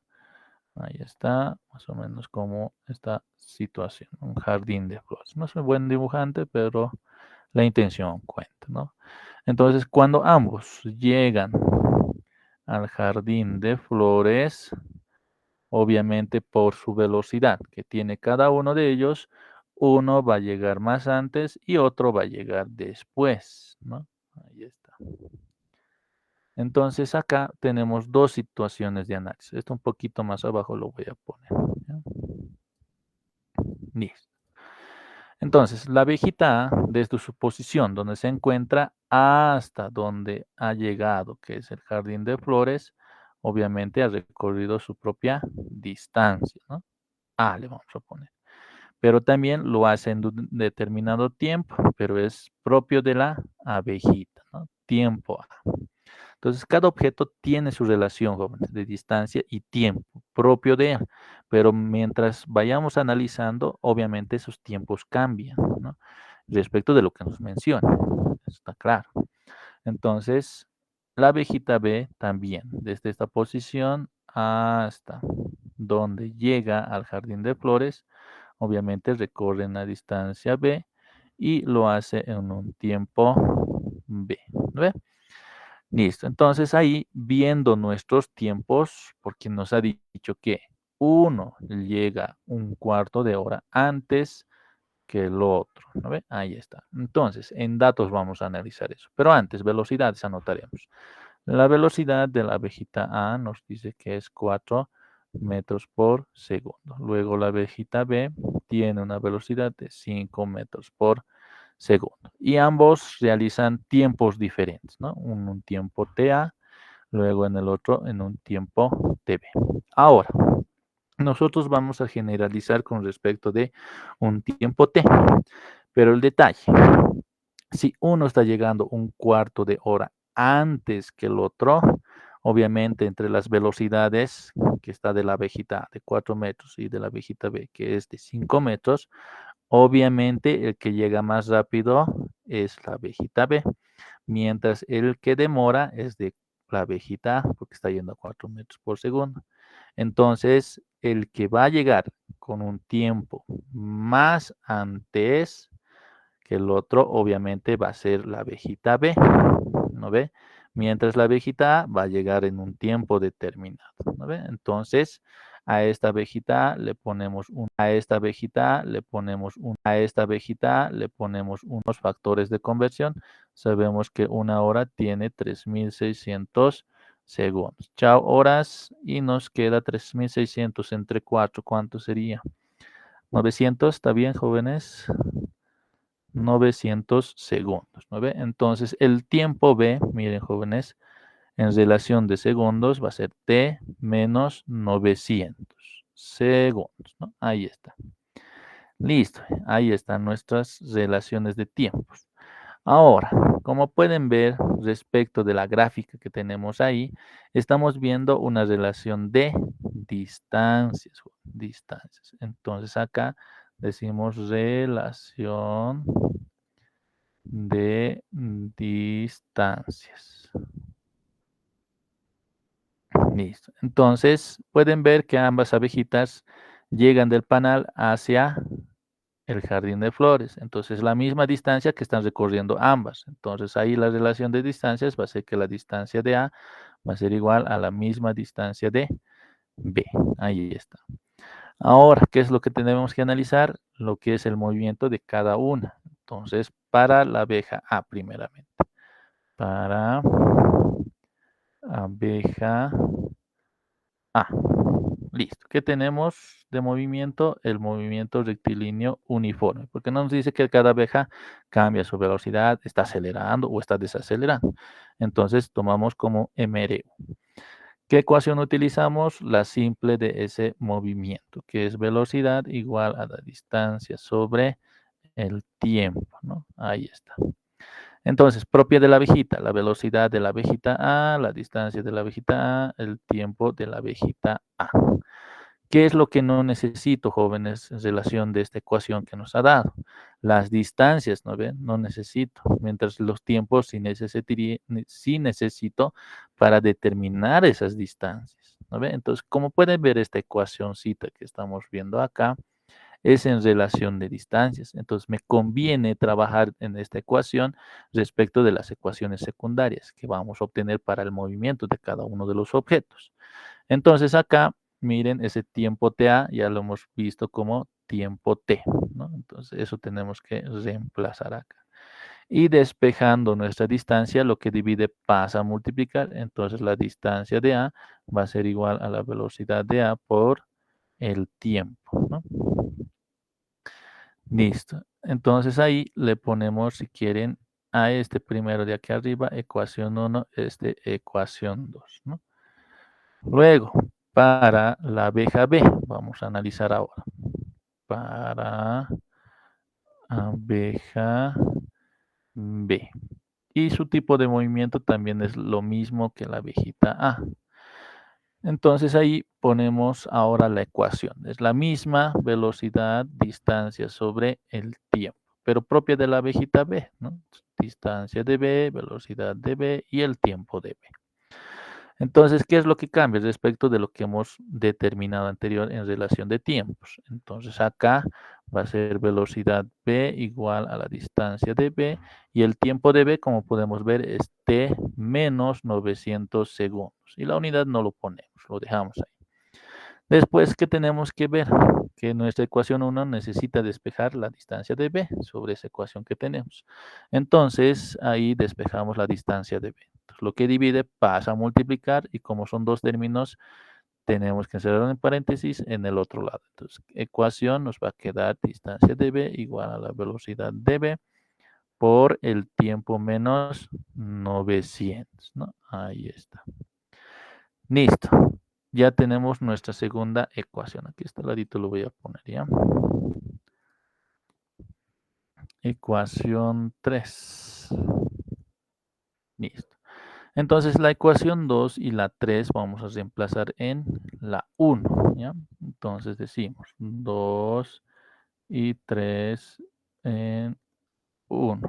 Ahí está, más o menos como esta situación, un jardín de flores. No soy buen dibujante, pero la intención cuenta, ¿no? Entonces, cuando ambos llegan al jardín de flores, obviamente por su velocidad que tiene cada uno de ellos, uno va a llegar más antes y otro va a llegar después, ¿no? Ahí está. Entonces acá tenemos dos situaciones de análisis. Esto un poquito más abajo lo voy a poner. ¿Ya? Listo. Entonces, la abejita A, desde su posición donde se encuentra hasta donde ha llegado, que es el jardín de flores, obviamente ha recorrido su propia distancia, ¿no? A le vamos a poner. Pero también lo hace en un determinado tiempo, pero es propio de la abejita, ¿no? Tiempo A. Entonces, cada objeto tiene su relación, jóvenes, de distancia y tiempo propio de él, pero mientras vayamos analizando, obviamente esos tiempos cambian, ¿no? Respecto de lo que nos menciona, está claro. Entonces, la abejita B también, desde esta posición hasta donde llega al jardín de flores, obviamente recorre una distancia B y lo hace en un tiempo B. ¿Ve? Listo. Entonces ahí, viendo nuestros tiempos, porque nos ha dicho que uno llega un cuarto de hora antes que el otro, ¿no ve? Ahí está. Entonces, en datos vamos a analizar eso. Pero antes, velocidades anotaremos. La velocidad de la abejita A nos dice que es 4 metros por segundo. Luego la abejita B tiene una velocidad de 5 metros por segundo. Y ambos realizan tiempos diferentes, ¿no? Un tiempo TA, luego en el otro en un tiempo TB. Ahora, nosotros vamos a generalizar con respecto de un tiempo T, pero el detalle, si uno está llegando un cuarto de hora antes que el otro, obviamente entre las velocidades que está de la abejita A de 4 metros y de la abejita B que es de 5 metros, obviamente el que llega más rápido es la abejita B, mientras el que demora es de la abejita A porque está yendo a 4 metros por segundo. Entonces, el que va a llegar con un tiempo más antes que el otro, obviamente, va a ser la abejita B, ¿no ve? Mientras la abejita A va a llegar en un tiempo determinado, ¿no ve? Entonces, a esta abejita le ponemos unos factores de conversión. Sabemos que una hora tiene 3600 segundos. Chao, horas. Y nos queda 3600 entre 4. ¿Cuánto sería? 900, ¿está bien, jóvenes? 900 segundos, ¿no ve? Entonces, el tiempo B, miren, jóvenes, en relación de segundos va a ser T menos 900 segundos, ¿no? Ahí está. Listo, ahí están nuestras relaciones de tiempos. Ahora, como pueden ver respecto de la gráfica que tenemos ahí, estamos viendo una relación de distancias, distancias. Entonces acá decimos relación de distancias. Listo. Entonces pueden ver que ambas abejitas llegan del panal hacia el jardín de flores. Entonces, la misma distancia que están recorriendo ambas. Entonces, ahí la relación de distancias va a ser que la distancia de A va a ser igual a la misma distancia de B. Ahí está. Ahora, ¿qué es lo que tenemos que analizar? Lo que es el movimiento de cada una. Entonces, para la abeja A, primeramente. Para abeja A. Listo. ¿Qué tenemos de movimiento? El movimiento rectilíneo uniforme, porque no nos dice que cada abeja cambia su velocidad, está acelerando o está desacelerando. Entonces tomamos como MRU. ¿Qué ecuación utilizamos? La simple de ese movimiento, que es velocidad igual a la distancia sobre el tiempo, ¿no? Ahí está. Entonces, propia de la abejita, la velocidad de la abejita A, la distancia de la abejita A, el tiempo de la abejita A. ¿Qué es lo que no necesito, jóvenes, en relación de esta ecuación que nos ha dado? Las distancias, ¿no ven? No necesito, mientras los tiempos sí necesito para determinar esas distancias, ¿no ven? Entonces, como pueden ver esta ecuacióncita que estamos viendo acá, es en relación de distancias. Entonces, me conviene trabajar en esta ecuación respecto de las ecuaciones secundarias que vamos a obtener para el movimiento de cada uno de los objetos. Entonces, acá, miren, ese tiempo TA ya lo hemos visto como tiempo T, ¿no? Entonces, eso tenemos que reemplazar acá. Y despejando nuestra distancia, lo que divide pasa a multiplicar. Entonces, la distancia de A va a ser igual a la velocidad de A por el tiempo, ¿no? Listo. Entonces ahí le ponemos, si quieren, a este primero de aquí arriba, ecuación 1, este ecuación 2, ¿no? Luego, para la abeja B, vamos a analizar ahora. Para abeja B. Y su tipo de movimiento también es lo mismo que la abejita A. Entonces ahí ponemos ahora la ecuación. Es la misma velocidad, distancia sobre el tiempo, pero propia de la abejita B, ¿no? Distancia de B, velocidad de B y el tiempo de B. Entonces, ¿qué es lo que cambia respecto de lo que hemos determinado anterior en relación de tiempos? Entonces, acá va a ser velocidad B igual a la distancia de B y el tiempo de B, como podemos ver, es T menos 900 segundos. Y la unidad no lo ponemos, lo dejamos ahí. Después, ¿qué tenemos que ver? Que nuestra ecuación 1 necesita despejar la distancia de b sobre esa ecuación que tenemos. Entonces, ahí despejamos la distancia de b. Entonces, lo que divide pasa a multiplicar y como son dos términos, tenemos que cerrar en paréntesis en el otro lado. Entonces, ecuación nos va a quedar distancia de b igual a la velocidad de b por el tiempo menos 900, ¿no? Ahí está. Listo. Ya tenemos nuestra segunda ecuación. Aquí este ladito lo voy a poner ya. Ecuación 3. Listo. Entonces la ecuación 2 y la 3 vamos a reemplazar en la 1, ¿ya? Entonces decimos 2 y 3 en 1.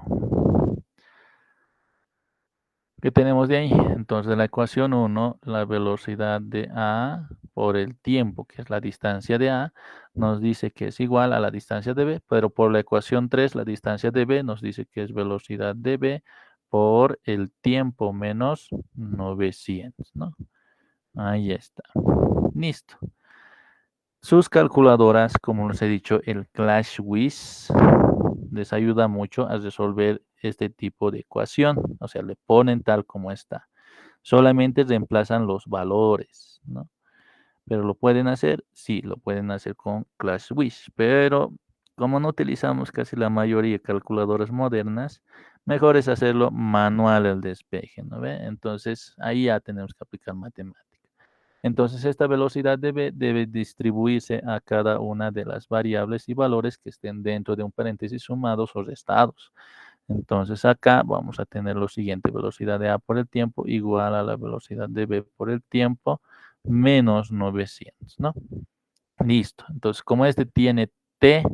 ¿Qué tenemos de ahí? Entonces la ecuación 1, la velocidad de A por el tiempo, que es la distancia de A, nos dice que es igual a la distancia de B, pero por la ecuación 3, la distancia de B nos dice que es velocidad de B por el tiempo menos 900, ¿no? Ahí está. Listo. Sus calculadoras, como les he dicho, el ClashWiz les ayuda mucho a resolver este tipo de ecuación. O sea, le ponen tal como está. Solamente reemplazan los valores, ¿no? Pero lo pueden hacer, sí, lo pueden hacer con ClashWiz. Pero como no utilizamos casi la mayoría de calculadoras modernas, mejor es hacerlo manual el despeje, ¿no ve? Entonces, ahí ya tenemos que aplicar matemáticas. Entonces, esta velocidad debe distribuirse a cada una de las variables y valores que estén dentro de un paréntesis sumados o restados. Entonces, acá vamos a tener lo siguiente: velocidad de A por el tiempo igual a la velocidad de B por el tiempo menos 900, ¿no? Listo. Entonces, como este tiene T,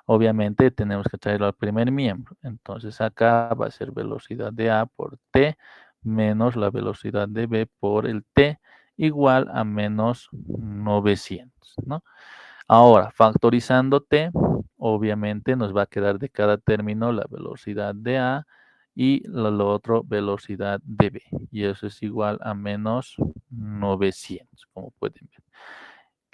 obviamente tenemos que traerlo al primer miembro. Entonces, acá va a ser velocidad de A por T menos la velocidad de B por el T igual a menos 900, ¿no? Ahora, factorizando T, obviamente nos va a quedar de cada término la velocidad de A y lo otro velocidad de B. Y eso es igual a menos 900, como pueden ver.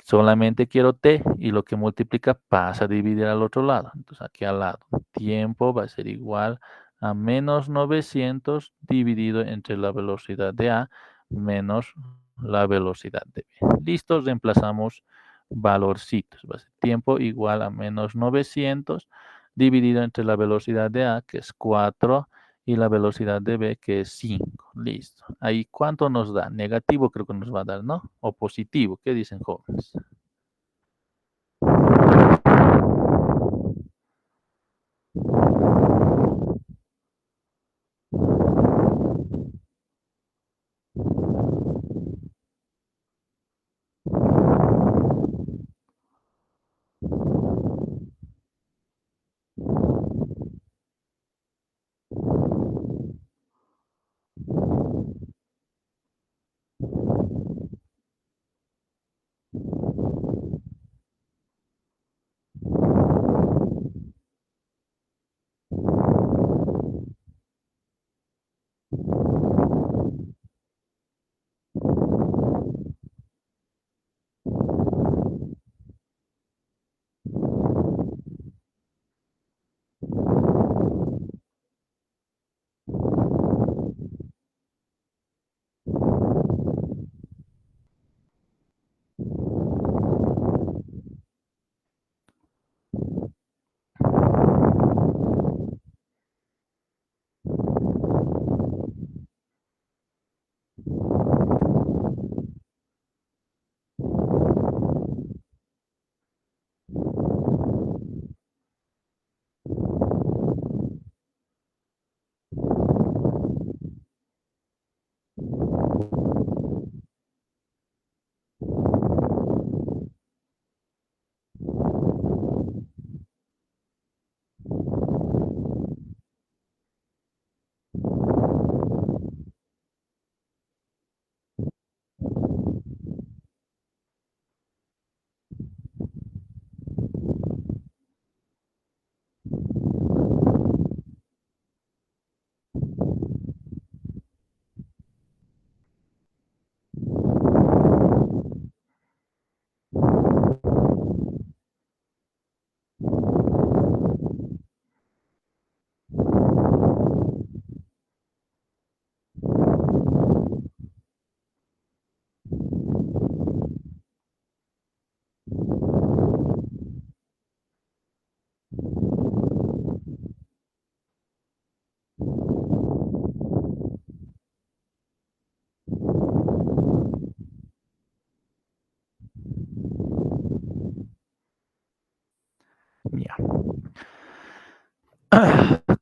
Solamente quiero T y lo que multiplica pasa a dividir al otro lado. Entonces aquí al lado, tiempo va a ser igual a menos 900 dividido entre la velocidad de A menos la velocidad de B. Listo, reemplazamos valorcitos. Va a ser tiempo igual a menos 900 dividido entre la velocidad de A, que es 4, y la velocidad de B, que es 5. Listo. Ahí, ¿cuánto nos da? Negativo creo que nos va a dar, ¿no? O positivo. ¿Qué dicen, jóvenes?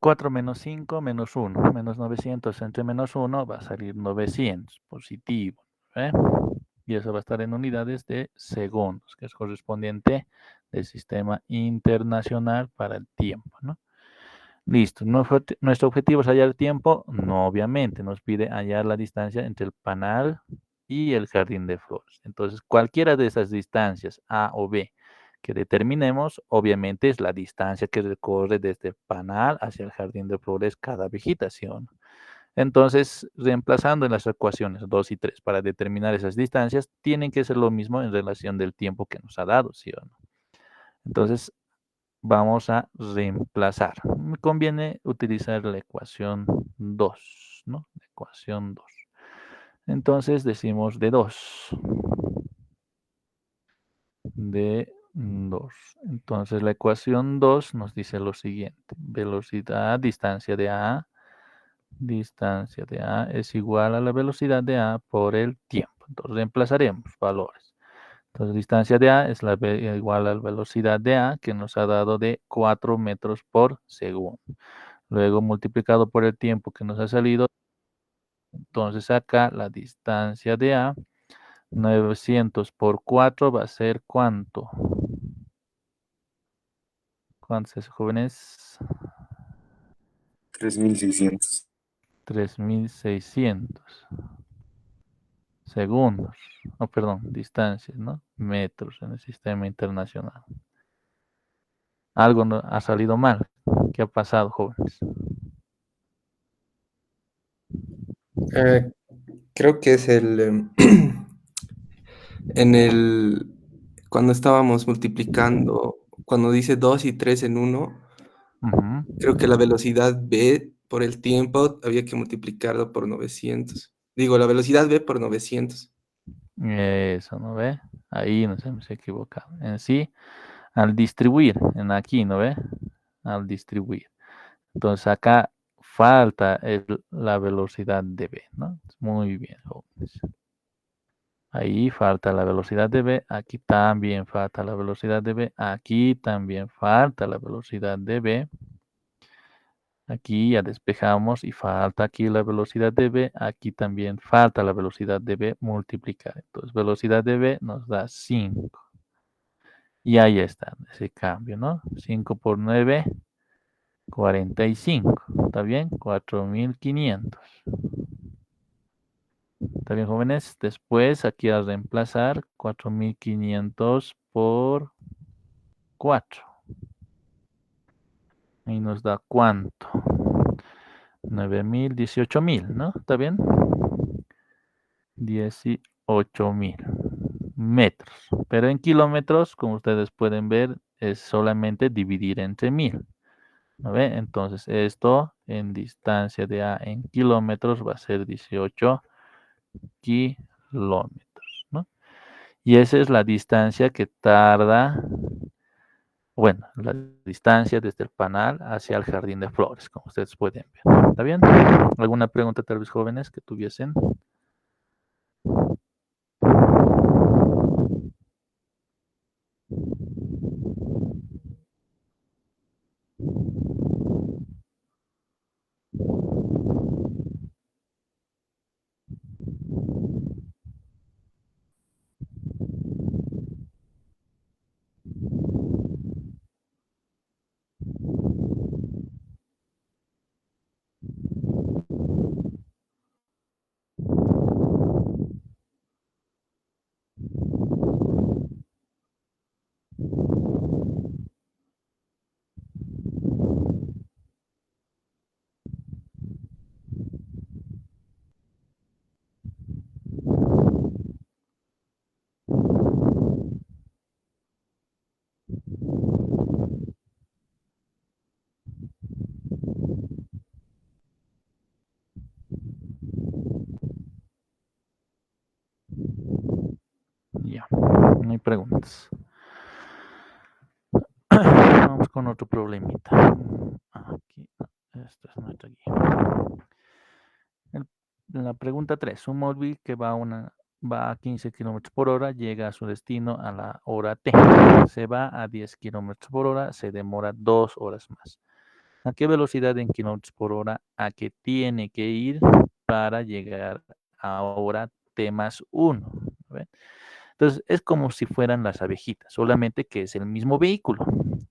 4 menos 5 menos 1, menos 900 entre menos 1 va a salir 900, positivo. ¿eh? Y eso va a estar en unidades de segundos, que es correspondiente del sistema internacional para el tiempo, ¿no? Listo. Nuestro objetivo es hallar tiempo. No, obviamente, nos pide hallar la distancia entre el panal y el jardín de flores. Entonces, cualquiera de esas distancias, A o B, que determinemos, obviamente es la distancia que recorre desde el panal hacia el jardín de flores cada vegetación. Entonces, reemplazando en las ecuaciones 2 y 3 para determinar esas distancias, tienen que ser lo mismo en relación del tiempo que nos ha dado, ¿sí o no? Entonces, vamos a reemplazar. Me conviene utilizar la ecuación 2, ¿no? La ecuación 2. Entonces decimos de 2. De 2. Entonces la ecuación 2 nos dice lo siguiente. Velocidad, distancia de A es igual a la velocidad de A por el tiempo. Entonces reemplazaremos valores. Entonces, distancia de A es igual a la velocidad de A que nos ha dado de 4 metros por segundo. Luego multiplicado por el tiempo que nos ha salido. Entonces acá la distancia de A, 900 por 4 va a ser ¿cuánto? ¿Cuántos es, jóvenes? 3600. 3600 segundos. Oh, perdón, distancias, ¿no? Metros en el sistema internacional. Algo no, ha salido mal. ¿Qué ha pasado, jóvenes? Eh, Creo que es en el, cuando estábamos multiplicando, cuando dice 2 y 3 en uno, creo que la velocidad v por el tiempo había que multiplicarlo por 900. Digo, la velocidad v por 900. Eso, ¿no ve? Ahí nos hemos equivocado. En sí, al distribuir, en aquí, ¿no ve? Al distribuir. Entonces acá falta la velocidad de v, ¿no? Muy bien, jóvenes. Ahí falta la velocidad de v, aquí también falta la velocidad de v, aquí también falta la velocidad de v. Aquí ya despejamos y falta aquí la velocidad de v, aquí también falta la velocidad de v multiplicar. Entonces velocidad de v nos da 5. Y ahí está ese cambio, ¿no? 5 por 9, 45. ¿Está bien? 4500. ¿Está bien, jóvenes? Después aquí a reemplazar 4500 por 4. Y nos da ¿cuánto? 9000, 18000, ¿no? ¿Está bien? 18000 metros. Pero en kilómetros, como ustedes pueden ver, es solamente dividir entre 1000. ¿No ve? Entonces esto en distancia de A en kilómetros va a ser 18 kilómetros, ¿no? Y esa es la distancia que tarda, bueno, la distancia desde el panal hacia el jardín de flores, como ustedes pueden ver. ¿Está bien? ¿Alguna pregunta tal vez, jóvenes, que tuviesen? Ya, no hay preguntas. Vamos con otro problemita. Aquí, esta es nuestra guía. La pregunta 3. Un móvil que va a 15 kilómetros por hora llega a su destino a la hora T. Se va a 10 kilómetros por hora, se demora 2 horas más. ¿A qué velocidad en kilómetros por hora a que tiene que ir para llegar a hora T más 1? Entonces, es como si fueran las abejitas, solamente que es el mismo vehículo,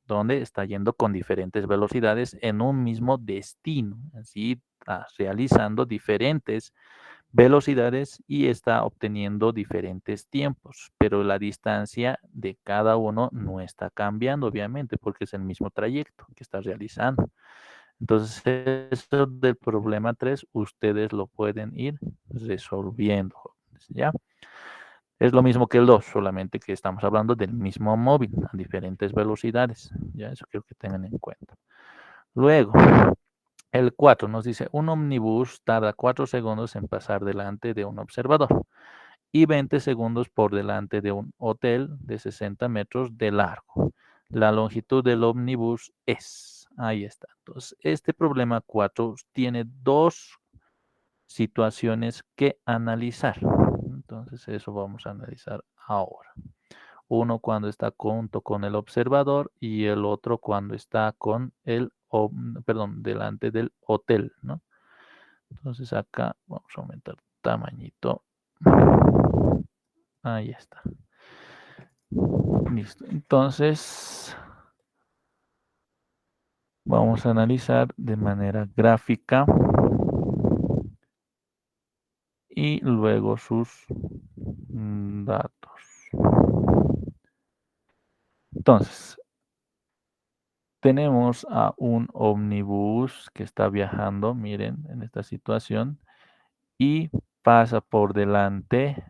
donde está yendo con diferentes velocidades en un mismo destino, así realizando diferentes velocidades y está obteniendo diferentes tiempos, pero la distancia de cada uno no está cambiando, obviamente, porque es el mismo trayecto que está realizando. Entonces, eso del problema 3, ustedes lo pueden ir resolviendo, ¿ya? Es lo mismo que el 2, solamente que estamos hablando del mismo móvil a diferentes velocidades. Ya eso quiero que tengan en cuenta. Luego, el 4 nos dice, un ómnibus tarda 4 segundos en pasar delante de un observador y 20 segundos por delante de un hotel de 60 metros de largo. La longitud del ómnibus es, ahí está. Entonces, este problema 4 tiene dos situaciones que analizar. Entonces, eso vamos a analizar ahora. Uno cuando está junto con el observador y el otro cuando está con el, perdón, delante del hotel, ¿no? Entonces acá vamos a aumentar tamañito. Ahí está. Listo. Entonces vamos a analizar de manera gráfica y luego sus datos. Entonces, tenemos a un ómnibus que está viajando, miren, en esta situación, y pasa por delante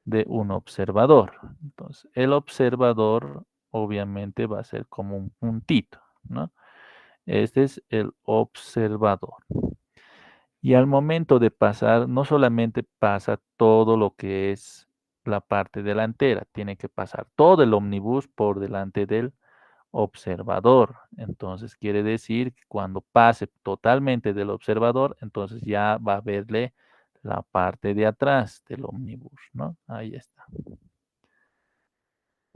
de un observador. Entonces, el observador obviamente va a ser como un puntito, ¿no? Este es el observador. Y al momento de pasar, no solamente pasa todo lo que es la parte delantera, tiene que pasar todo el ómnibus por delante del observador. Entonces quiere decir que cuando pase totalmente del observador, entonces ya va a verle la parte de atrás del ómnibus, ¿no? Ahí está.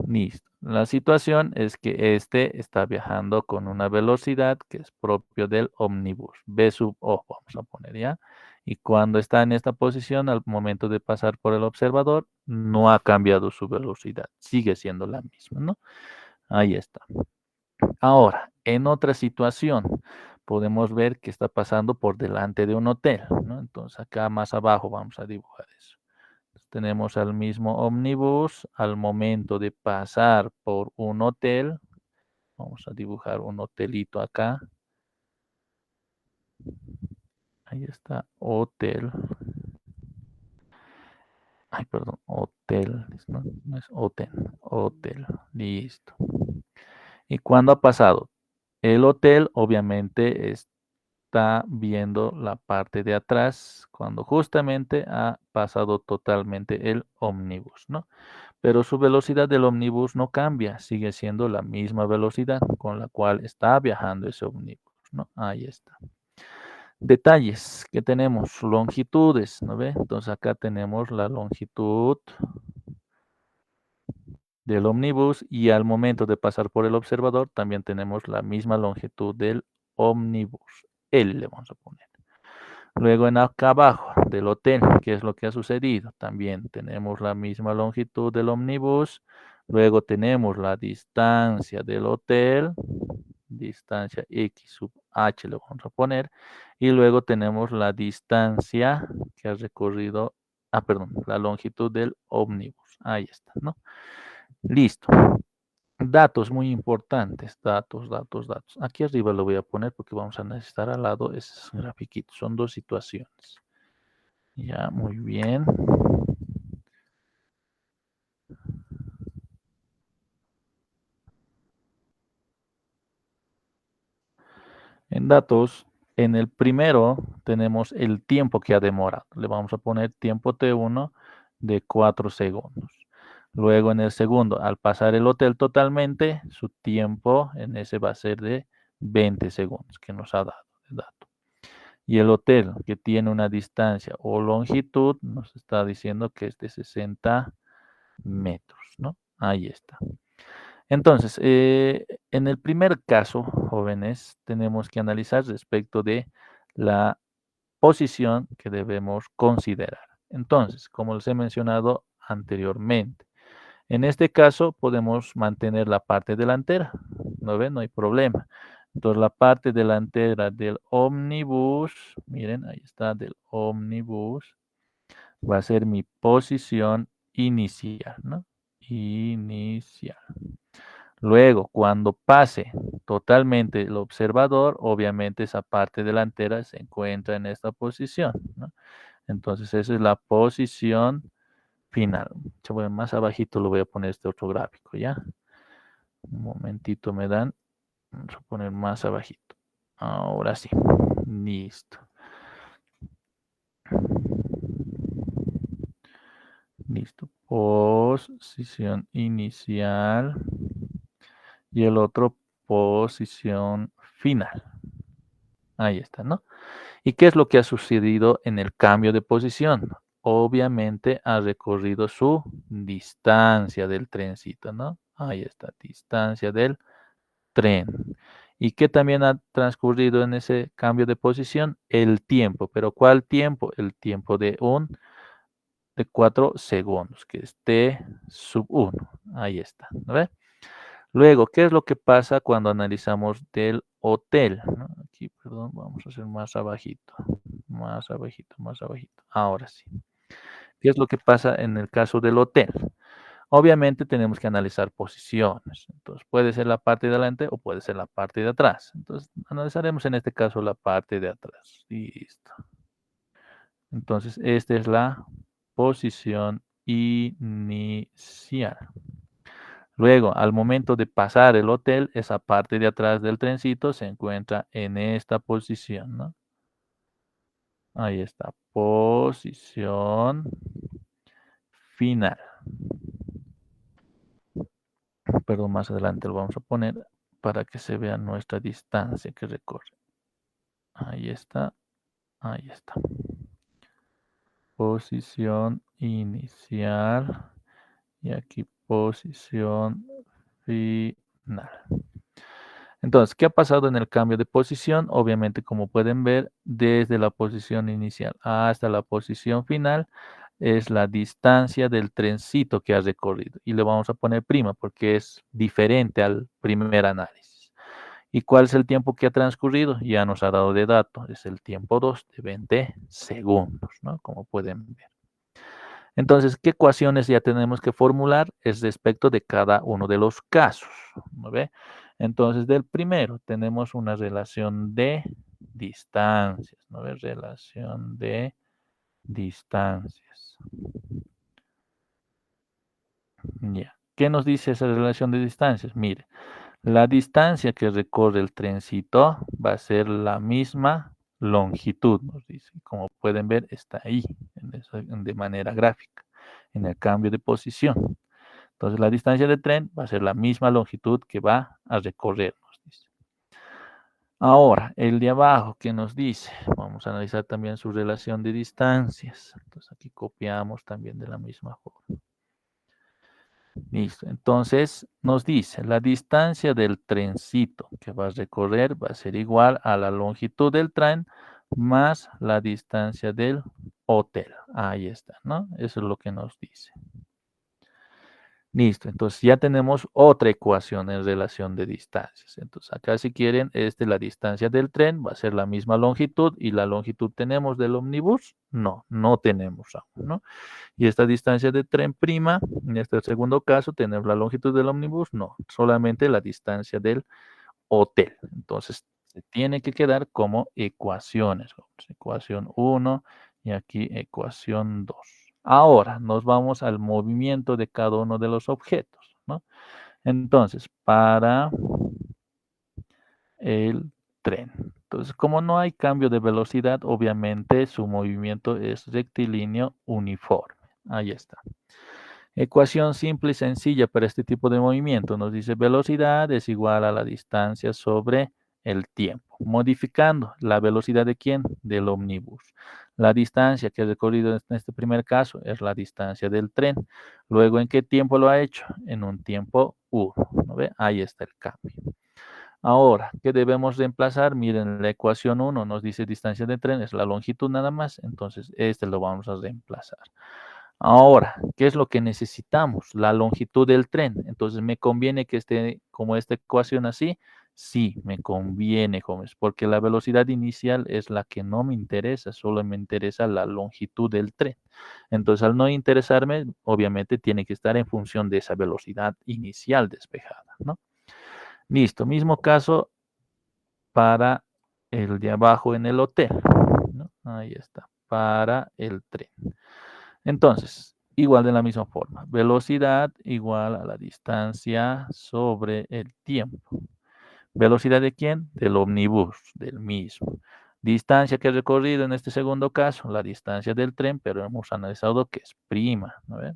Listo. La situación es que este está viajando con una velocidad que es propio del ómnibus. B sub O, vamos a poner ya. Y cuando está en esta posición, al momento de pasar por el observador, no ha cambiado su velocidad. Sigue siendo la misma, ¿no? Ahí está. Ahora, en otra situación, podemos ver que está pasando por delante de un hotel, ¿no? Entonces, acá más abajo vamos a dibujar eso. Tenemos al mismo ómnibus, al momento de pasar por un hotel, vamos a dibujar un hotelito acá. Ahí está, hotel. Ay, perdón, hotel, ¿no? No es hotel, hotel, listo. ¿Y cuándo ha pasado? El hotel obviamente está viendo la parte de atrás cuando justamente ha pasado totalmente el ómnibus, ¿no? Pero su velocidad del ómnibus no cambia, sigue siendo la misma velocidad con la cual está viajando ese ómnibus, ¿no? Ahí está. Detalles que tenemos, longitudes, ¿no ve? Entonces acá tenemos la longitud del ómnibus y al momento de pasar por el observador también tenemos la misma longitud del ómnibus. L le vamos a poner. Luego en acá abajo del hotel, ¿qué es lo que ha sucedido? También tenemos la misma longitud del ómnibus. Luego tenemos la distancia del hotel, distancia X sub H le vamos a poner. Y luego tenemos la distancia que ha recorrido, perdón, la longitud del ómnibus. Ahí está, ¿no? Listo. Datos muy importantes, datos, datos, datos. Aquí arriba lo voy a poner porque vamos a necesitar al lado esos grafiquitos. Son dos situaciones. Ya, muy bien. En datos, en el primero tenemos el tiempo que ha demorado. Le vamos a poner tiempo T1 de 4 segundos. Luego en el segundo, al pasar el hotel totalmente, su tiempo en ese va a ser de 20 segundos que nos ha dado el dato. Y el hotel que tiene una distancia o longitud nos está diciendo que es de 60 metros, ¿no? Ahí está. Entonces, en el primer caso, jóvenes, tenemos que analizar respecto de la posición que debemos considerar. Entonces, como les he mencionado anteriormente, en este caso podemos mantener la parte delantera, ¿no ven? No hay problema. Entonces, la parte delantera del ómnibus, miren, ahí está, del ómnibus, va a ser mi posición inicial, ¿no? Inicial. Luego, cuando pase totalmente el observador, obviamente esa parte delantera se encuentra en esta posición, ¿no? Entonces, esa es la posición final. Más abajito lo voy a poner este otro gráfico, ¿ya? Un momentito me dan. Vamos a poner más abajito. Ahora sí. Listo. Listo. Posición inicial. Y el otro, posición final. Ahí está, ¿no? ¿Y qué es lo que ha sucedido en el cambio de posición? Obviamente ha recorrido su distancia del trencito, ¿no? Ahí está, distancia del tren. ¿Y qué también ha transcurrido en ese cambio de posición? El tiempo. ¿Pero cuál tiempo? El tiempo de 4 segundos, que es T sub 1. Ahí está, ¿no ve? Luego, ¿qué es lo que pasa cuando analizamos del hotel? ¿No? Aquí, perdón, vamos a hacer más abajito, más abajito, más abajito. Ahora sí. ¿Qué es lo que pasa en el caso del hotel? Obviamente tenemos que analizar posiciones. Entonces, puede ser la parte de adelante o puede ser la parte de atrás. Entonces, analizaremos en este caso la parte de atrás. Listo. Entonces, esta es la posición inicial. Luego, al momento de pasar el hotel, esa parte de atrás del trencito se encuentra en esta posición, ¿no? Ahí está, posición final. Perdón, más adelante lo vamos a poner para que se vea nuestra distancia que recorre. Ahí está, ahí está. Posición inicial y aquí posición final. Entonces, ¿qué ha pasado en el cambio de posición? Obviamente, como pueden ver, desde la posición inicial hasta la posición final es la distancia del trencito que ha recorrido. Y le vamos a poner prima porque es diferente al primer análisis. ¿Y cuál es el tiempo que ha transcurrido? Ya nos ha dado de dato. Es el tiempo 2 de 20 segundos, ¿no? Como pueden ver. Entonces, ¿qué ecuaciones ya tenemos que formular? Es respecto de cada uno de los casos, ¿no ve? Entonces, del primero tenemos una relación de distancias, ¿no ve? Relación de distancias. Ya. ¿Qué nos dice esa relación de distancias? Mire, la distancia que recorre el trencito va a ser la misma longitud, nos dice. Como pueden ver, está ahí, de manera gráfica, en el cambio de posición. Entonces, la distancia del tren va a ser la misma longitud que va a recorrer, nos dice. Ahora, el de abajo, ¿qué nos dice? Vamos a analizar también su relación de distancias. Entonces, aquí copiamos también de la misma forma. Listo. Entonces, nos dice, la distancia del trencito que va a recorrer va a ser igual a la longitud del tren más la distancia del hotel. Ahí está, ¿no? Eso es lo que nos dice. Listo, entonces ya tenemos otra ecuación en relación de distancias. Entonces acá si quieren, la distancia del tren va a ser la misma longitud y la longitud tenemos del ómnibus. No, no tenemos aún, ¿no? Y esta distancia de tren prima, en este segundo caso, tenemos la longitud del ómnibus. No, solamente la distancia del hotel. Entonces se tiene que quedar como ecuaciones. Ecuación 1 y aquí ecuación 2. Ahora nos vamos al movimiento de cada uno de los objetos, ¿no? Entonces, para el tren. Entonces, como no hay cambio de velocidad, obviamente su movimiento es rectilíneo uniforme. Ahí está. Ecuación simple y sencilla para este tipo de movimiento. Nos dice velocidad es igual a la distancia sobre el tiempo, modificando la velocidad de quién, del ómnibus. La distancia que ha recorrido en este primer caso es la distancia del tren. Luego, ¿en qué tiempo lo ha hecho? En un tiempo 1, ¿no ve? Ahí está el cambio. Ahora, ¿qué debemos reemplazar? Miren, la ecuación 1 nos dice distancia de tren, es la longitud nada más, entonces este lo vamos a reemplazar. Ahora, ¿qué es lo que necesitamos? La longitud del tren. Entonces, ¿me conviene que esté como esta ecuación así? Sí, me conviene, jóvenes, porque la velocidad inicial es la que no me interesa, solo me interesa la longitud del tren. Entonces, al no interesarme, obviamente tiene que estar en función de esa velocidad inicial despejada, ¿no? Listo, mismo caso para el de abajo en el hotel, ¿no? Ahí está, para el tren. Entonces, igual de la misma forma, velocidad igual a la distancia sobre el tiempo. ¿Velocidad de quién? Del ómnibus, del mismo. Distancia que he recorrido en este segundo caso, la distancia del tren, pero hemos analizado que es prima, ¿no ve?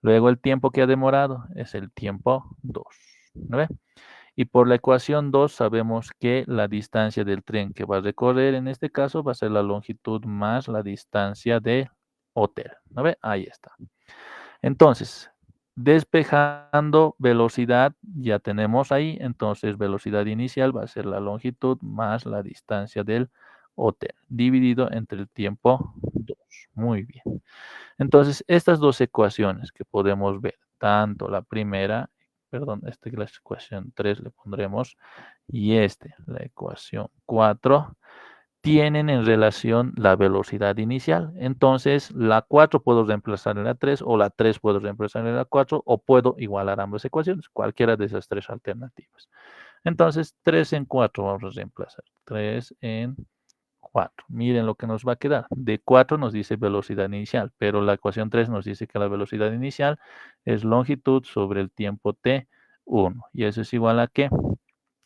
Luego el tiempo que ha demorado es el tiempo 2, ¿no ve? Y por la ecuación 2 sabemos que la distancia del tren que va a recorrer en este caso va a ser la longitud más la distancia de hotel, ¿no ve? Ahí está. Entonces, despejando velocidad, ya tenemos ahí, entonces velocidad inicial va a ser la longitud más la distancia del hotel, dividido entre el tiempo 2. Muy bien. Entonces, estas dos ecuaciones que podemos ver, tanto la primera, perdón, la ecuación 3 le pondremos, y la ecuación 4, tienen en relación la velocidad inicial. Entonces, la 4 puedo reemplazar en la 3 o la 3 puedo reemplazar en la 4 o puedo igualar ambas ecuaciones, cualquiera de esas tres alternativas. Entonces, 3 en 4 vamos a reemplazar. 3 en 4. Miren lo que nos va a quedar. De 4 nos dice velocidad inicial, pero la ecuación 3 nos dice que la velocidad inicial es longitud sobre el tiempo t1. Y eso es igual a ¿qué?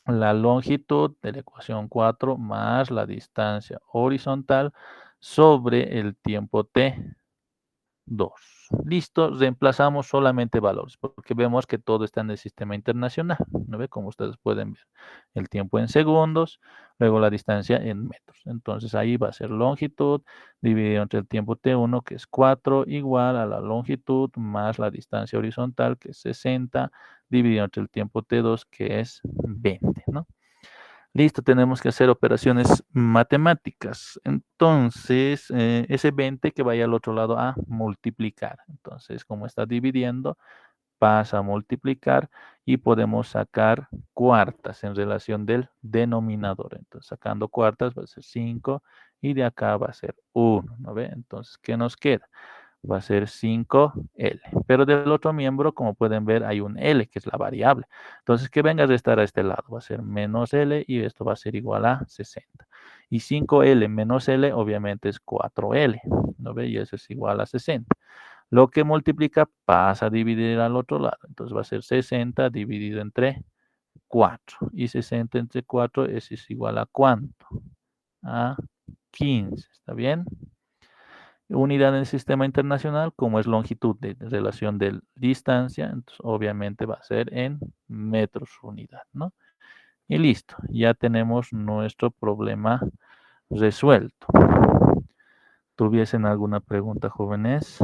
La longitud de la ecuación 4 más la distancia horizontal sobre el tiempo t2. Listo, reemplazamos solamente valores, porque vemos que todo está en el sistema internacional, ¿no ve? Como ustedes pueden ver, el tiempo en segundos, luego la distancia en metros. Entonces ahí va a ser longitud dividido entre el tiempo t1, que es 4, igual a la longitud más la distancia horizontal, que es 60, dividido entre el tiempo t2, que es 20, ¿no? Listo, tenemos que hacer operaciones matemáticas. Entonces, ese 20 que vaya al otro lado a multiplicar. Entonces, como está dividiendo, pasa a multiplicar y podemos sacar cuartas en relación del denominador. Entonces, sacando cuartas va a ser 5 y de acá va a ser 1, ¿no ve? Entonces, ¿qué nos queda? Va a ser 5L. Pero del otro miembro, como pueden ver, hay un L, que es la variable. Entonces, que venga a restar a este lado, va a ser menos L y esto va a ser igual a 60. Y 5L menos L, obviamente, es 4L, ¿no ve? Y eso es igual a 60. Lo que multiplica pasa a dividir al otro lado. Entonces, va a ser 60 dividido entre 4. Y 60 entre 4 es igual a ¿cuánto? A 15, ¿está bien? Unidad en el sistema internacional, como es longitud de relación de distancia, entonces obviamente va a ser en metros unidad, ¿no? Y listo, ya tenemos nuestro problema resuelto. ¿Tuviesen alguna pregunta, jóvenes?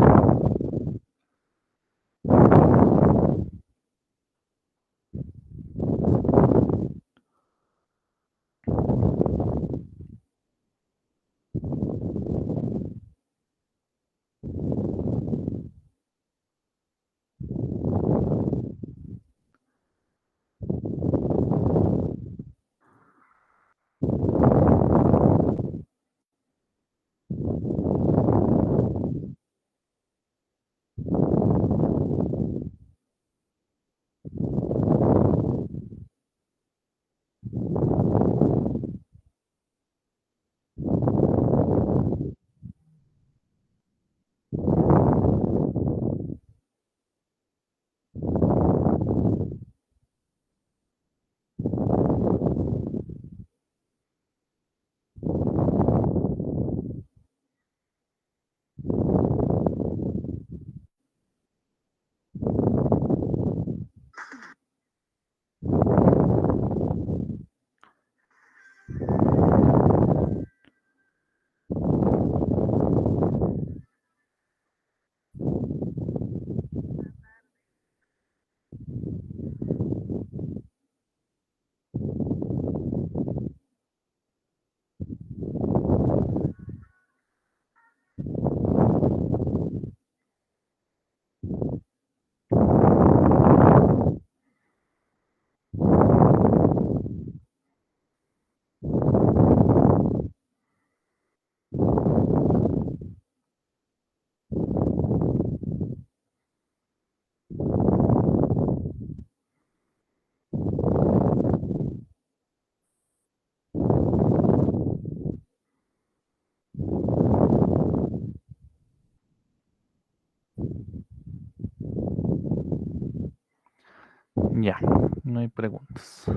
Ya, no hay preguntas.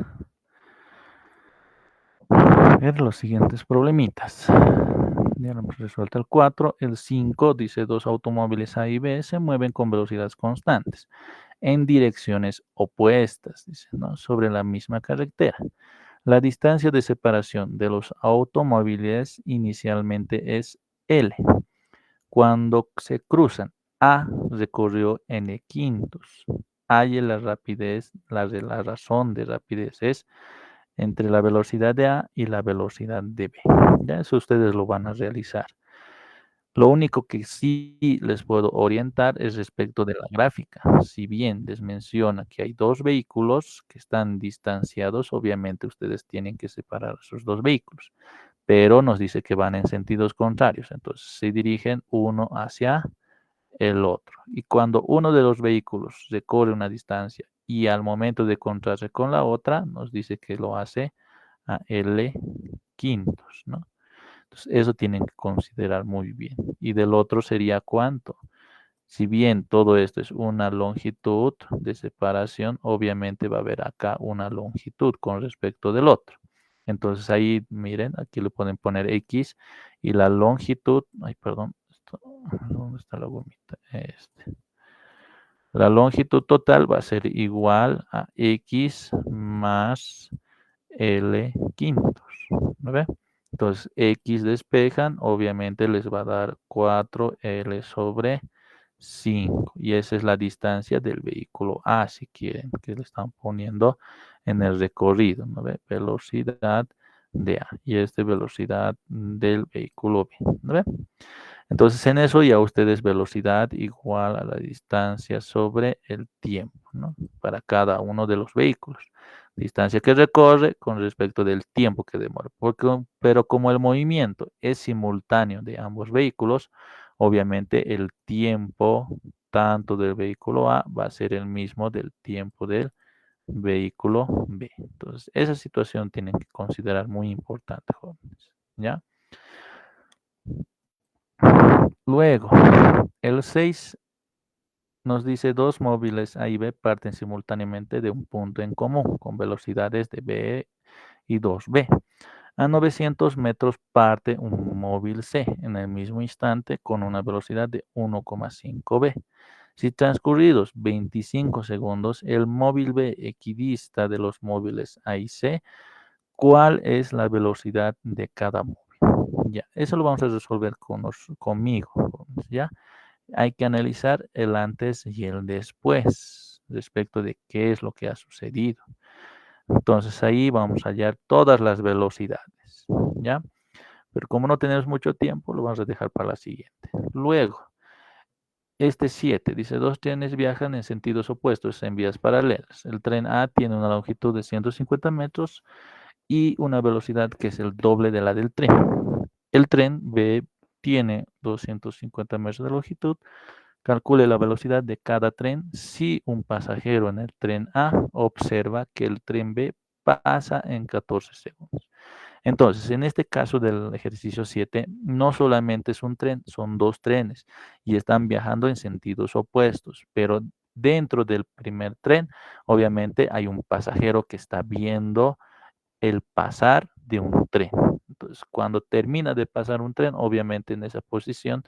A ver los siguientes problemitas. Ya lo hemos resuelto el 4. El 5 dice dos automóviles A y B se mueven con velocidades constantes en direcciones opuestas, dice, ¿no? Sobre la misma carretera. La distancia de separación de los automóviles inicialmente es L. Cuando se cruzan, A recorrió n quintos. Halle la rapidez, la razón de rapidez es entre la velocidad de A y la velocidad de B. Ya eso ustedes lo van a realizar. Lo único que sí les puedo orientar es respecto de la gráfica. Si bien les menciona que hay dos vehículos que están distanciados, obviamente ustedes tienen que separar esos dos vehículos, pero nos dice que van en sentidos contrarios, entonces se dirigen uno hacia el otro. Y cuando uno de los vehículos recorre una distancia y al momento de encontrarse con la otra, nos dice que lo hace a L quintos, ¿no? Entonces, eso tienen que considerar muy bien. Y del otro sería cuánto. Si bien todo esto es una longitud de separación, obviamente va a haber acá una longitud con respecto del otro. Entonces ahí, miren, aquí le pueden poner X y la longitud, ay, perdón, ¿dónde está la gomita? La longitud total va a ser igual a X más L quintos, ¿no ve? Entonces, X despejan, obviamente les va a dar 4L sobre 5. Y esa es la distancia del vehículo A, si quieren, que le están poniendo en el recorrido, ¿no ve? Velocidad de A. Y esta velocidad del vehículo B, ¿no ve? Entonces, en eso ya ustedes velocidad igual a la distancia sobre el tiempo, ¿no? Para cada uno de los vehículos. Distancia que recorre con respecto del tiempo que demora. Pero como el movimiento es simultáneo de ambos vehículos, obviamente el tiempo tanto del vehículo A va a ser el mismo del tiempo del vehículo B. Entonces, esa situación tienen que considerar muy importante, jóvenes. ¿Ya? Luego, el 6 nos dice dos móviles A y B parten simultáneamente de un punto en común con velocidades de B y 2B. A 900 metros parte un móvil C en el mismo instante con una velocidad de 1,5B. Si transcurridos 25 segundos, el móvil B equidista de los móviles A y C, ¿cuál es la velocidad de cada móvil? Ya, eso lo vamos a resolver conmigo, ¿ya? Hay que analizar el antes y el después respecto de qué es lo que ha sucedido. Entonces ahí vamos a hallar todas las velocidades, ¿ya? Pero como no tenemos mucho tiempo, lo vamos a dejar para la siguiente. Luego, este 7 dice, dos trenes viajan en sentidos opuestos en vías paralelas. El tren A tiene una longitud de 150 metros y una velocidad que es el doble de la del tren. El tren B tiene 250 metros de longitud. Calcule la velocidad de cada tren si un pasajero en el tren A observa que el tren B pasa en 14 segundos. Entonces, en este caso del ejercicio 7, no solamente es un tren, son dos trenes y están viajando en sentidos opuestos, pero dentro del primer tren, obviamente hay un pasajero que está viendo el pasar de un tren. Entonces, cuando termina de pasar un tren, obviamente en esa posición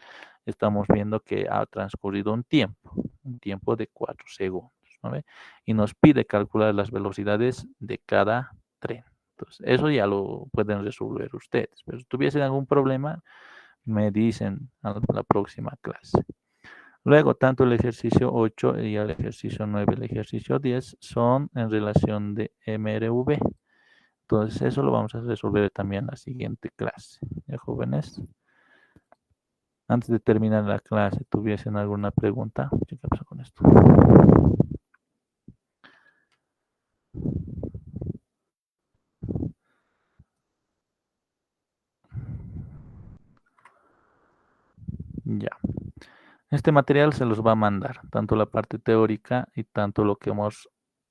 estamos viendo que ha transcurrido un tiempo de 4 segundos, ¿no ve? Y nos pide calcular las velocidades de cada tren. Entonces, eso ya lo pueden resolver ustedes, pero si tuviesen algún problema, me dicen a la próxima clase. Luego, tanto el ejercicio 8 y el ejercicio 9 y el ejercicio 10 son en relación de MRV. Entonces, eso lo vamos a resolver también en la siguiente clase. ¿Ya, jóvenes? Antes de terminar la clase, ¿tuviesen alguna pregunta? ¿Qué pasa con esto? Ya. Este material se los va a mandar, tanto la parte teórica y tanto lo que hemos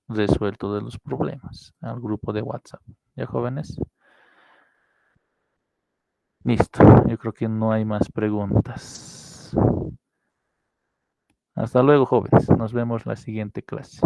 resuelto de los problemas al grupo de WhatsApp. ¿Ya, jóvenes? Listo. Yo creo que no hay más preguntas. Hasta luego, jóvenes. Nos vemos la siguiente clase.